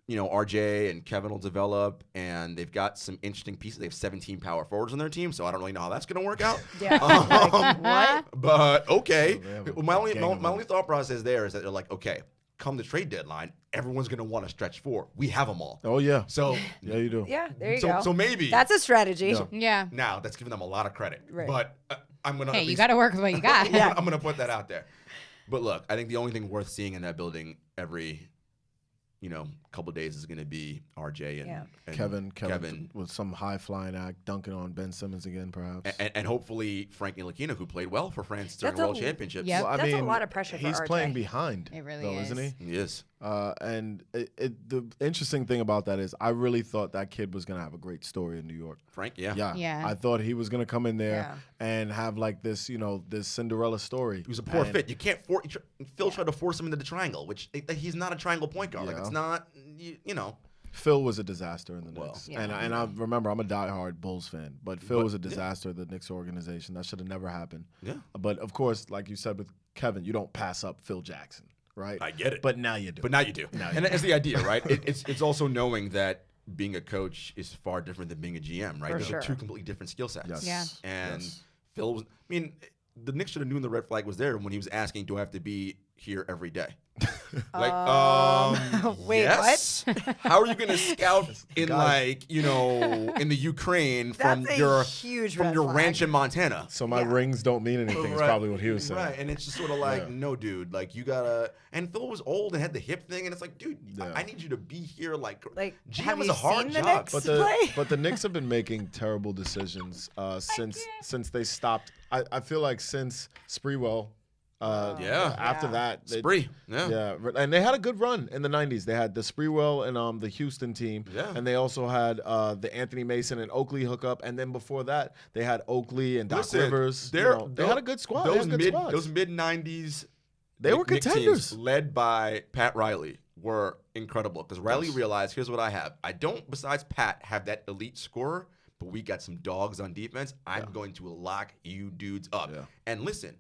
RJ and Kevin will develop, and they've got some interesting pieces. They have 17 power forwards on their team, so I don't really know how that's going to work out. Yeah. What? But okay. they have a My only gang of them. thought process there is that they're like, okay, come the trade deadline, everyone's going to want to stretch four. We have them all. Oh yeah. So Yeah, you do. Yeah, there you so, go. so maybe That's a strategy. Yeah. Yeah. now that's giving them a lot of credit. Right. But I'm going to Hey, you got to work with what you got. I'm going to put that out there. But look, I think the only thing worth seeing in that building every, couple of days is going to be RJ and Kevin with some high flying act dunking on Ben Simmons again, perhaps. and hopefully Frankie Ntilikina, who played well for France during That's a- World Championships. Yep. Well, I That's a mean, lot of pressure for He's RJ. playing behind. It really though, is. isn't he? He is. And the interesting thing about that is I really thought that kid was gonna have a great story in New York. Frank, yeah. Yeah. I thought he was gonna come in there Yeah. and have like this, this Cinderella story. He was a poor And- fit. You can't Phil tried to force him into the triangle, which he's not a triangle point guard. Like Yeah. it's not, you know. Phil was a disaster in the Well, Knicks, yeah. and I remember I'm a diehard Bulls fan, but Phil was a disaster. The Knicks organization that should have never happened. Yeah. But of course, like you said with Kevin, you don't pass up Phil Jackson, right? I get it. But now you do. But now you do. And that's the idea, right? It's also knowing that being a coach is far different than being a GM, right? For Those sure. are two completely different skill sets. Yes. Yeah. And Yes. Phil was, the Knicks should have known the red flag was there when he was asking, do I have to be here every day? Wait, yes. How are you going to scout in guy. in the Ukraine from That's a your huge from red your flag. ranch in Montana? So my Yeah. rings don't mean anything. Is Right. probably what he was saying. Right, and it's just sort of like, Yeah. no, dude, like you gotta. And Phil was old and had the hip thing, and it's like, dude, Yeah. I need you to be here. Like GM have is you a hard seen the job. Knicks? But play? the Knicks have been making terrible decisions since they stopped. I feel like since Spreewell. Yeah. After Yeah. that, Spree, yeah. Yeah, and they had a good run in the '90s. They had the Spreewell and the Houston team, Yeah. and they also had the Anthony Mason and Oakley hookup, and then before that, they had Oakley and Doc Listen, Rivers. they're- They had a good squad. They Those had good squads. those mid '90s, They were Knicks teams contenders. led by Pat Riley, were incredible because Riley Yes. realized, here's what I have. I don't, besides Pat, have that elite scorer, but we got some dogs on defense. I'm going to lock you dudes up. Yeah. And listen,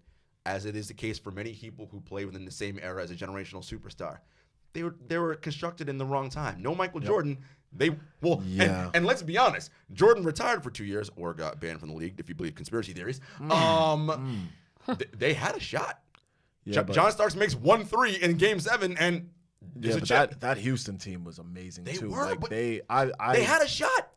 as it is the case for many people who play within the same era as a generational superstar, they were constructed in the wrong time. No Michael Jordan. Yeah. And let's be honest, Jordan retired for 2 years or got banned from the league, if you believe conspiracy theories. They had a shot. Yeah, but- John Starks makes 1-3 in Game 7, and there's Yeah, a but chip. that Houston team was amazing They too. were, Like but they They had a shot.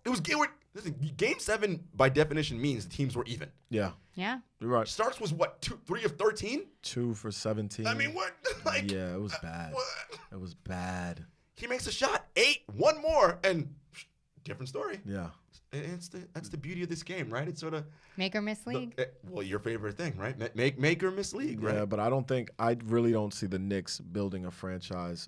Listen, Game 7 by definition means the teams were even. yeah. Yeah. You're right. Starks was what, 3 of 13? 2 for 17. I mean, what? Like, Yeah, it was bad. what? It was bad. He makes a shot, 8, one more, and different story. Yeah. That's the beauty of this game, right? It's sort of Make or miss league. well, your favorite thing, right? Make or miss league, right? Yeah, but I really don't see the Knicks building a franchise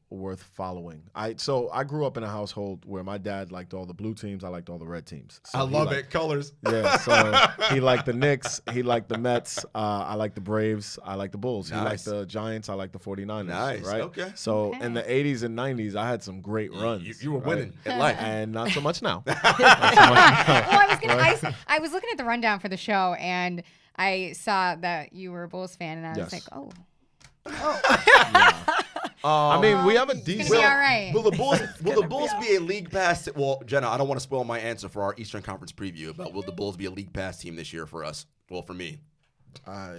worth following. So I grew up in a household where my dad liked all the blue teams, I liked all the red teams. So I love it, colors. Yeah, so he liked the Knicks, he liked the Mets, I like the Braves, I like the Bulls. He liked the Giants, I like the 49ers. Nice, right? okay. So in the 80s and 90s, I had some great runs. You were right? winning at life. And not so much now. Well, I was looking at the rundown for the show, and I saw that you were a Bulls fan, and I was like, oh. I mean, we have a It's decent. gonna be all right. Will the Bulls be a league pass? Well, Jenna, I don't want to spoil my answer for our Eastern Conference preview about will the Bulls be a league pass team this year for us? Well, for me. Yeah,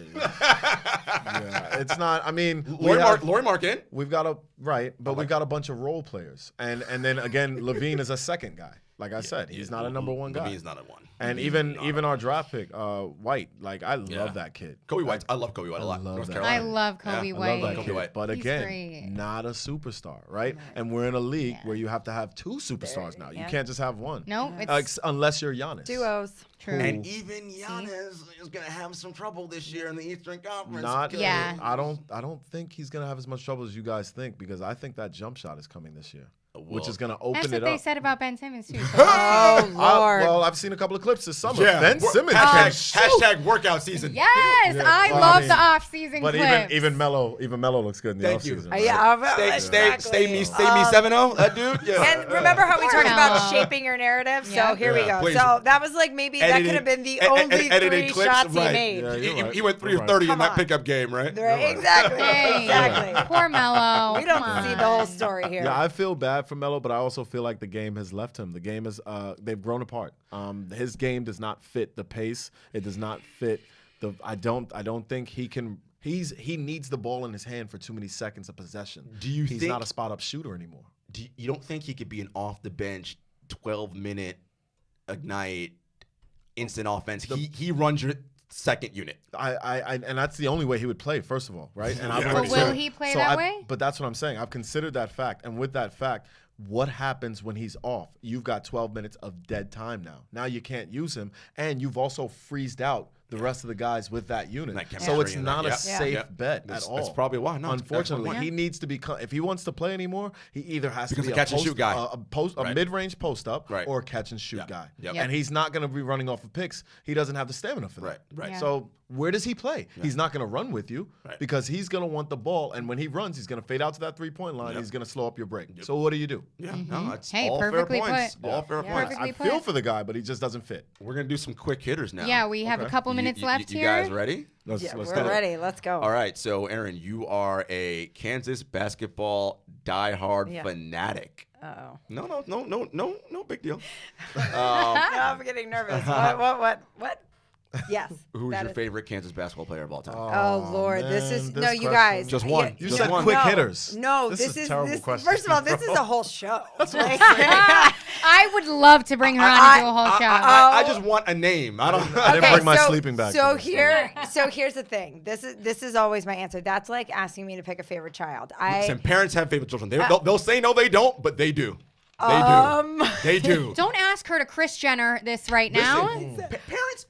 it's not. I mean, Laurie Markin. we've got we've got a bunch of role players, and then again, Levine is a second guy. Like I said, he's not a number one guy. He's not a one. And even our draft pick, White, like I love that kid. Kobe White. I love Kobe White a lot. love North that. Carolina. I love Kobe Yeah, White. I love that Kobe kid. White. But He's again, great. not a superstar, right? And we're in a league where you have to have two superstars now. You can't just have one. No, it's Unless you're Giannis. Duos. true. And even Giannis is gonna have some trouble this year in the Eastern Conference. Not. Yeah. I don't think he's gonna have as much trouble as you guys think because I think that jump shot is coming this year, which is gonna open That's it what they up. said about Ben Simmons too. So Oh, Lord. Well, I've seen a couple of clips this summer. Yeah. Ben Simmons. Hashtag workout season. yes, Yeah, I well, love I mean, the off-season But clips. even Melo looks good in the Thank you. offseason. Stay me 7-0. That dude. Yeah. And remember how we talked Poor about Melo. shaping your narrative? Yeah. So here we Yeah, go. please. So that was like maybe that could have been the only edited three clips, shots right. he made. Yeah, you're right. He went 3 You're of 30 in Come that on. pickup game, right? Right, exactly. Dang. Exactly. Poor Melo. We don't Come see on. the whole story here. Yeah, I feel bad for Melo, but I also feel like the game has left him. The game is they've grown apart. His game does not fit the pace. It does not fit the. I don't think he can. He needs the ball in his hand for too many seconds of possession. He's think- not a spot up shooter anymore? You don't think he could be an off the bench 12-minute ignite instant offense? He runs your second unit. And that's the only way he would play. First of all, right? And I've Yeah. already But will said- he play so that I- way? But that's what I'm saying. I've considered that fact, and with that fact, what happens when he's off? You've got 12 minutes of dead time now. Now you can't use him, and you've also freezed out the rest of the guys with that unit. That So chemistry it's and not that- a yeah. safe Yeah. bet That's- at all. that's probably why. No, Unfortunately, that's he needs to become. If he wants to play anymore, he either has to Becomes be a catch and shoot guy. a Right. mid-range post up, Right. or a catch and shoot Yeah. guy. Yep. And he's not going to be running off of picks. He doesn't have the stamina for that. Right. Yeah. So where does he play? He's not going to run with you Right. because he's going to want the ball, and when he runs, he's going to fade out to that three-point line. Yep. He's going to slow up your break. So what do you do? Yeah. No, it's Hey, all perfectly fair points. put. All fair Yeah. points. Perfectly I feel put. for the guy, but he just doesn't fit. We're gonna do some quick hitters now. Yeah, we have a couple minutes left you here. guys ready? Let's Yeah, do we're it. ready. Let's go. All right. So, Erin, you are a Kansas basketball diehard Yeah. fanatic. Uh-oh. No big deal. No, I'm getting nervous. What? Yes. Who's that your is- favorite Kansas basketball player of all time? Oh, Lord, this man, is this no, you question- guys. Just one. You Just said one. quick No, hitters. No, This this is a is terrible this, question, First of all, this is bro. a whole show. Like, I would love to bring her on and do a whole show. I just want a name. I don't. I didn't bring my sleeping bag. So for this, so- here's the thing. This is always my answer. That's like asking me to pick a favorite child. Listen, parents have favorite children. They'll say no, they don't, but they do. They do. They do. Don't ask her to Kris Jenner this right now. Listen,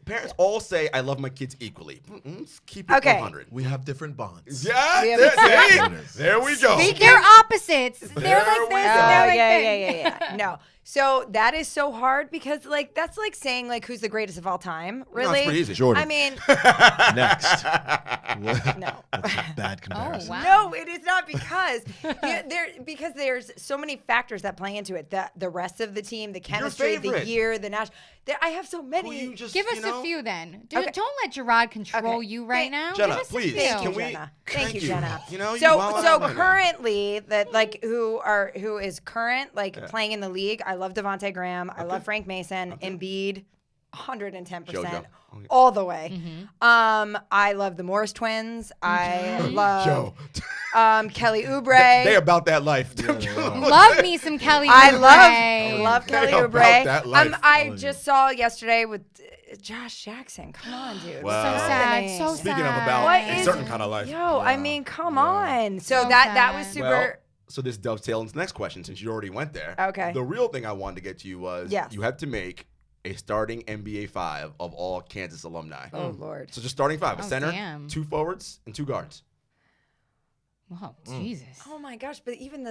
parents all say I love my kids equally. Let's keep it Okay. 100. We have different bonds. Yeah, We have there we go. They're opposites. They're like this and they're like this. yeah. No. So that is so hard because like that's like saying like who's the greatest of all time. Really? pretty easy. Jordan. I mean, Next. no. That's a bad comparison. wow. No, it is not because because there's so many factors that play into it. The rest of the team, the chemistry, the favorite. year, the national. I have so many. Who you just, Give us you know? a few then. Okay. Don't let Jarod control Okay. you right now. Jenna, Give us a please. few. Thank you, Can we- Jenna. thank Thank you, you. Jenna. You know, you so wildin' out right now. currently that like who is current playing in the league. I love Devontae Graham. I love Frank Mason. Embiid, 110% JoJo. all the way. Mm-hmm. I love the Morris twins. I love Joe. Kelly Oubre. They about that life. Love me some Kelly I Oubre. love Kelly They're about Oubre. that life. I just saw yesterday with Josh Jackson. Come on, dude. Wow. So sad. So sad. Speaking of about What a is- certain kind of life. Yo, I mean, come on. So So that was sad. super. Well, so this dovetails into the next question since you already went there. Okay. The real thing I wanted to get to you was Yes. you had to make a starting NBA 5 of all Kansas alumni. Oh, Lord. So just starting 5, a Oh, center, damn. 2 forwards, and 2 guards. Whoa, Jesus. Oh, my gosh. But even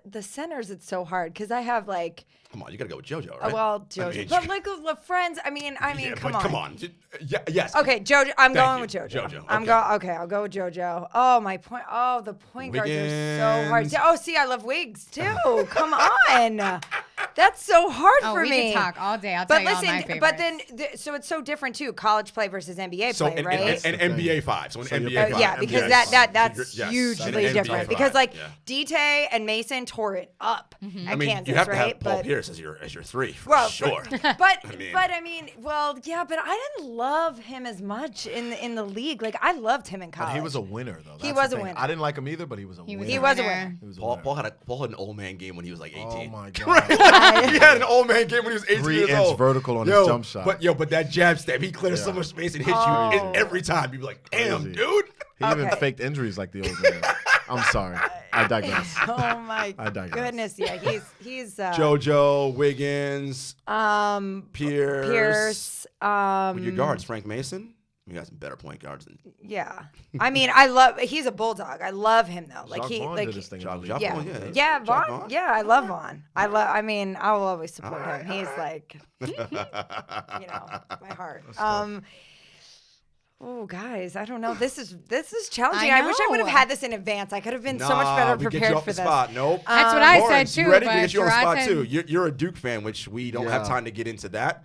the centers, it's so hard because I have, like, Come on, you gotta go with JoJo, oh, right? well, JoJo. mean, But, like, the friends, I mean, yeah, come but on. Come on. Yeah, yes. Okay, JoJo. I'm Thank going you. with JoJo. JoJo, okay. Okay, I'll go with JoJo. Oh, my point. Oh, the point guards are so hard. Wiggins. Oh, see, I love Wiggs too. Come on. That's so hard Oh, for we me. could talk all day. I'll tell But you all my listen, favorites. but then, so it's so different too. College play versus NBA So play, an, right? an NBA 5. So an So you're NBA 5. Yeah, because Yes. that's Yes. hugely An different. NBA Because 5, like yeah. D-Tay and Mason tore it up Mm-hmm. at I mean, Kansas, you have to right? have Paul Pierce as your 3, for well, sure. But mean- I mean, well, yeah, but I didn't love him as much in the league. Like I loved him in college. But he was a winner, though. He That's was the a thing. winner. I didn't like him either, but he was a He winner. was He a was a winner. winner. He was a Paul winner. had an old man game when he was like 18. Oh, my God. He had an old man game when he was 18 years 3-inch old. vertical on his jump shot. But that jab step, he clears so Yeah. much space and hits Oh. you every time. You'd be like, damn, Crazy. dude. He even Okay. faked injuries like the old man. I'm sorry. I digress. Oh my I digress. goodness, yeah, he's JoJo, Wiggins, Pierce. Pierce. With your guards, Frank Mason. You got some better point guards than Yeah, I mean, he's a bulldog. I love him though. Like Jacques he, Vaughn like did his thing in Jacques- the Jacques league. yeah, Vaughn, yeah, Jacques Vaughn. Vaughn. Yeah, I love Vaughn. I mean, I will always support All him. right, He's all like, my heart. Oh, guys, I don't know. This is challenging. I I wish I would have know. had this in advance. I could have been so much better we get you prepared off for the this. spot. Nope. That's what I Lawrence, said too. you ready? But We get you on the Jarod spot said- too. You're a Duke fan, which we don't have Yeah. time to get into that.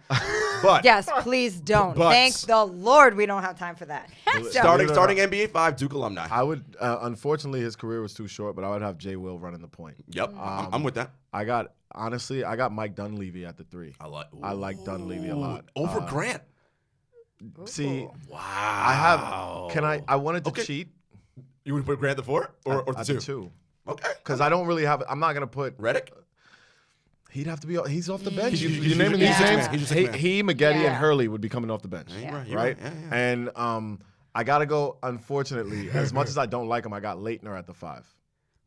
But Yes, please don't. But- Thank the Lord we don't have time for that. So- starting NBA 5, Duke alumni. I would, unfortunately, his career was too short, but I would have Jay Will running the point. Yep, I'm with that. I got Mike Dunleavy at the 3. I like Dunleavy a lot. Over Grant. See, Wow. I wanted to Okay. cheat You would put Grant the 4 or at the the 2? 2. Okay. Because I don't really have, I'm not going to put, Reddick. he'd have to be, he's off the bench. He's- You he's- naming he's these a names? six-man. He's a six-man. He, Maggette, Yeah. and Hurley would be coming off the bench. Yeah, you're right? Yeah. And I got to go, unfortunately, as much as I don't like him, I got Leitner at the 5.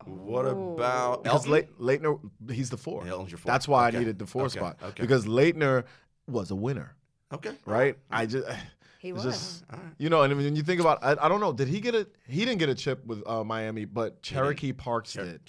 What about Because Elton? Leitner, he's the 4. Yeah, Elton's your 4. That's why Okay. I needed the 4 Okay. spot. Okay. Because Leitner was a winner, Okay. right? I just, He it's was. just, you know, and when you think about, I don't know, he didn't get a chip with Miami, but Cherokee Parks did.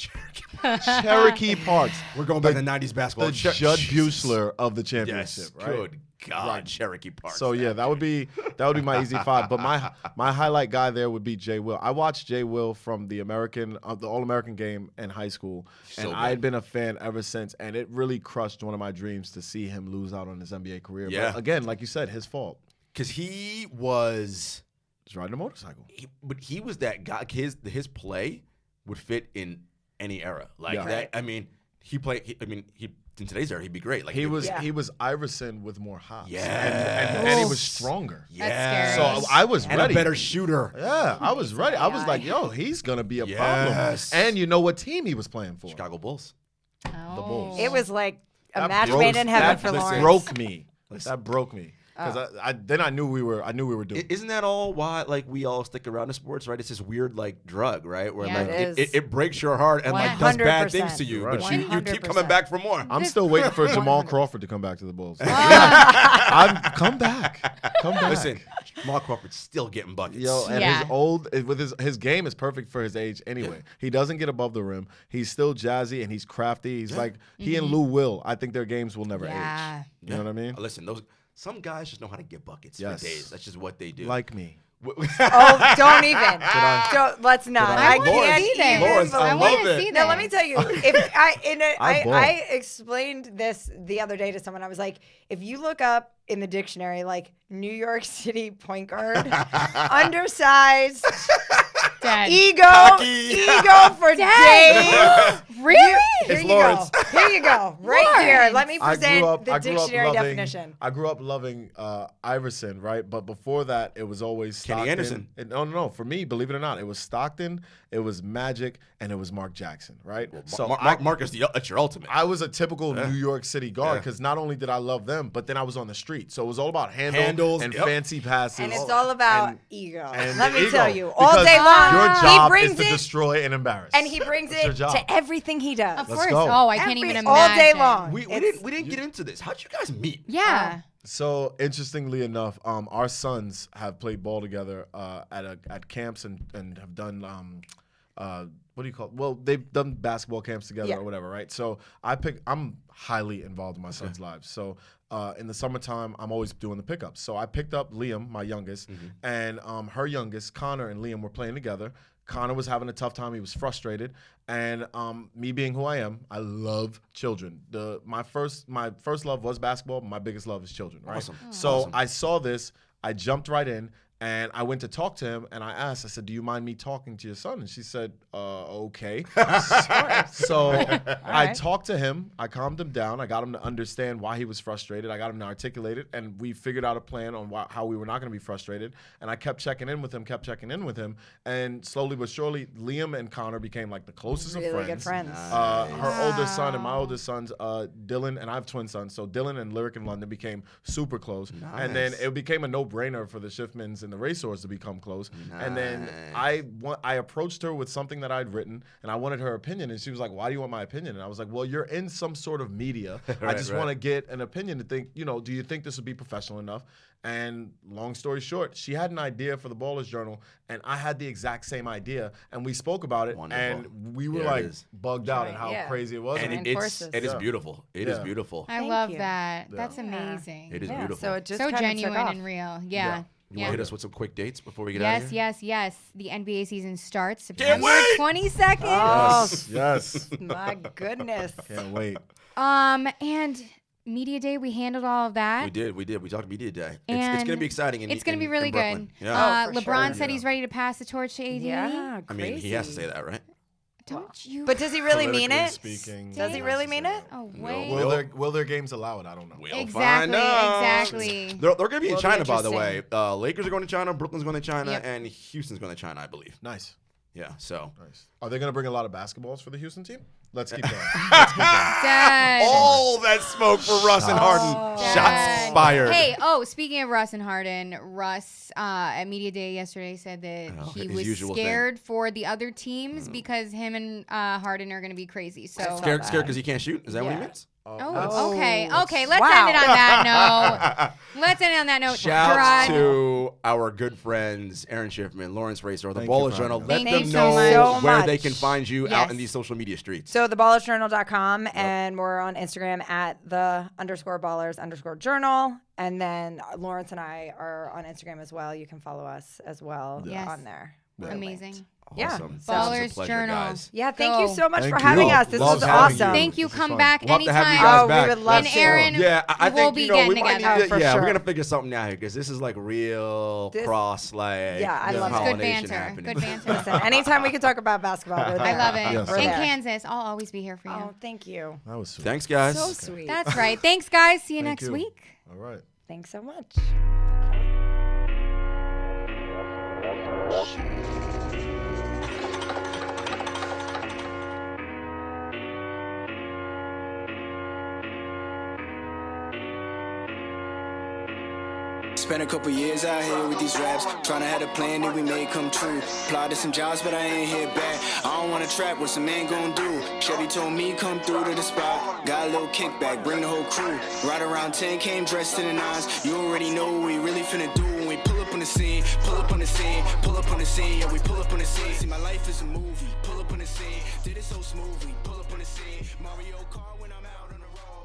Cherokee Parks, We're going back to 90s basketball. the Judd Jesus. Buechler of the Yes. championship, right? Good God, Right. Cherokee Park. So yeah, that would be my easy 5. But my highlight guy there would be Jay Will. I watched Jay Will from the All-American game in high school, and good. I had been a fan ever since. And it really crushed one of my dreams to see him lose out on his NBA career. Yeah. But again, like you said, his fault. Because he was, He's riding a motorcycle. but he was that guy. His play would fit in any era. Like Yeah. that. I mean, he in today's era, he'd be great. Like He was Yeah. Iverson with more hops. Yes. and he was Oof. stronger. yeah. scary. So I was and ready. a better shooter. Yeah, I was ready. I was Yeah. like, yo, he's gonna be a Yes. problem. And you know what team he was playing for? Chicago Bulls. Oh. Bulls. It was like a That match broke- made in heaven that for listen, Lawrence. broke me. Listen. That broke me. Because I knew we were doomed. Isn't that all why like we all stick around to sports, right? It's this weird like drug, right? Where Yeah, like it is. it breaks your heart and like does bad 100%. things to you, but Right. you keep coming 100%. back for more. I'm still waiting for Jamal Crawford to come back to the Bulls. Come back. Come back. Listen, Jamal Crawford's still getting buckets. Yo, and Yeah. his game is perfect for his age anyway. He doesn't get above the rim. He's still jazzy and he's crafty. He's like he and Lou Will. I think their games will never Yeah. age. You know what I mean? Listen, some guys just know how to get buckets Yes. for days. That's just what they do. Like me. Oh, don't even. Let's not. I I wanna can't see this. Lawrence, even. I I love want to it. see this. No, let me tell you. If I bought. I explained this the other day to someone. I was like, if you look up in the dictionary, like New York City point guard, undersized, Dead. ego for days. Really? Here It's you Lawrence. go. Here you go. Right here. Let me I present grew up the dictionary loving, definition. I grew up loving Iverson, right? But before that, it was always Kenny Stockton. Anderson. No. For me, believe it or not, it was Stockton, it was Magic, and it was Mark Jackson, right? Marcus, that's your ultimate. I was a typical New York City guard Yeah. because not only did I love them, but then I was on the street. So it was all about Handles, and yep. fancy passes. And it's all about and- ego. and Let the me ego. tell you, all Because day long, Your he job brings is to it, destroy and embarrass. and he brings That's your it job. to everything he does. Of Let's course. go. Oh, I can't even imagine. all day long. we It's- didn't get into this. How'd you guys meet? Yeah. So interestingly enough, our sons have played ball together at camps and have done what do you call it? Well, they've done basketball camps together or whatever, right? So I'm highly involved in my sons' lives. So in the summertime, I'm always doing the pickups. So I picked up Liam, my youngest, and her youngest, Connor, and Liam were playing together. Connor was having a tough time. He was frustrated. And me being who I am, I love children. My first love was basketball. But my biggest love is children, right? Awesome. So I saw this. I jumped right in. And I went to talk to him, and I asked, I said, do you mind me talking to your son? And she said, okay. So I talked to him. I calmed him down. I got him to understand why he was frustrated. I got him to articulate it, and we figured out a plan on how we were not going to be frustrated. And I kept checking in with him, And slowly but surely, Liam and Connor became like the closest of friends. Really good friends. Her oldest son and my oldest sons, Dylan, and I have twin sons. So Dylan and Lyric in London became super close. Nice. And then it became a no-brainer for the Schiffmans and the Raysors to become close. And then I approached her with something that I'd written, and I wanted her opinion. And she was like, why do you want my opinion? And I was like, well, you're in some sort of media. I just want to get an opinion to think, do you think this would be professional enough? And long story short, she had an idea for the Ballers Journal, and I had the exact same idea. And we spoke about it, and we were bugged out at how crazy it was. And it is beautiful. It is beautiful. I love that. That's amazing. It is beautiful. So it just so kinda genuine took off. and real. Yeah. You want to hit us with some quick dates before we get out of here? Yes. The NBA season starts September wait! 22nd. Oh, Yes. my goodness. Can't wait. And Media Day, we handled all of that. We did. We talked Media Day. It's And going to be exciting. It's going to be really Brooklyn. good. Yeah. for LeBron sure. said he's ready to pass the torch to AD. Yeah, I mean, he has to say that, right? Don't you? But does he really mean it? Speaking, Does he really mean it? Oh, wait. Will their games allow it? I don't know. We'll Exactly, find out. exactly. They're going to be in Will be China, by the way. interesting. Lakers are going to China, Brooklyn's going to China, Yep. and Houston's going to China, I believe. Nice. Yeah, so. Nice. Are they going to bring a lot of basketballs for the Houston team? Let's keep going. Dad. All that smoke for Russ and Harden. Shots Dad. fired. Hey, speaking of Russ and Harden, Russ at Media Day yesterday said that he his was usual scared for the other teams because him and Harden are going to be crazy. So Scared because he can't shoot? Is that what he means? okay. Let's Wow. end it on that note. Let's end it on that note. Shout Jarod. to our good friends, Erin Schiffman, Lawrence Raysor, the Thank you Ballers for Journal. having Let me. them Thank know you so where much. they can find you out Yes. in these social media streets. So theballersjournal.com, and we're on Instagram at _ballers_journal. And then Lawrence and I are on Instagram as well. You can follow us as well Yes. on there. Amazing. Yeah. Awesome. Ballers It's a pleasure, Journal. guys. Yeah, thank you Go. so much Thank for you. having us. This Love was having you. awesome. Thank you. This is Come fun. back We'll have to have you anytime. guys Oh, back. we would love And to. Erin, Yeah, I we'll think be we might getting need to. together. For Yeah, sure. we're gonna figure something out here because this is like real This- cross Yeah, I love it. Good pollination banter. happening. Good banter. Listen, anytime we can talk about basketball, we're there. I love it. Yes. We're In there. Kansas, I'll always be here for you. Oh, thank you. That was sweet. Thanks, guys. So sweet. That's right. Thanks, guys. See you Thank next you. week. All right. Thanks so much. Spent a couple years out here with these raps, tryna have a plan that we made come true. Applied to some jobs, but I ain't here back. I don't wanna trap, what's a man gon' do? Chevy told me come through to the spot. Got a little kickback, bring the whole crew. Right around 10, came dressed in the nines. You already know what we really finna do when we pull up on the scene. Pull up on the scene, pull up on the scene. Yeah, we pull up on the scene. See, my life is a movie. Pull up on the scene, did it so smoothly. Pull up on the scene, Mario Kart when I'm out on the road.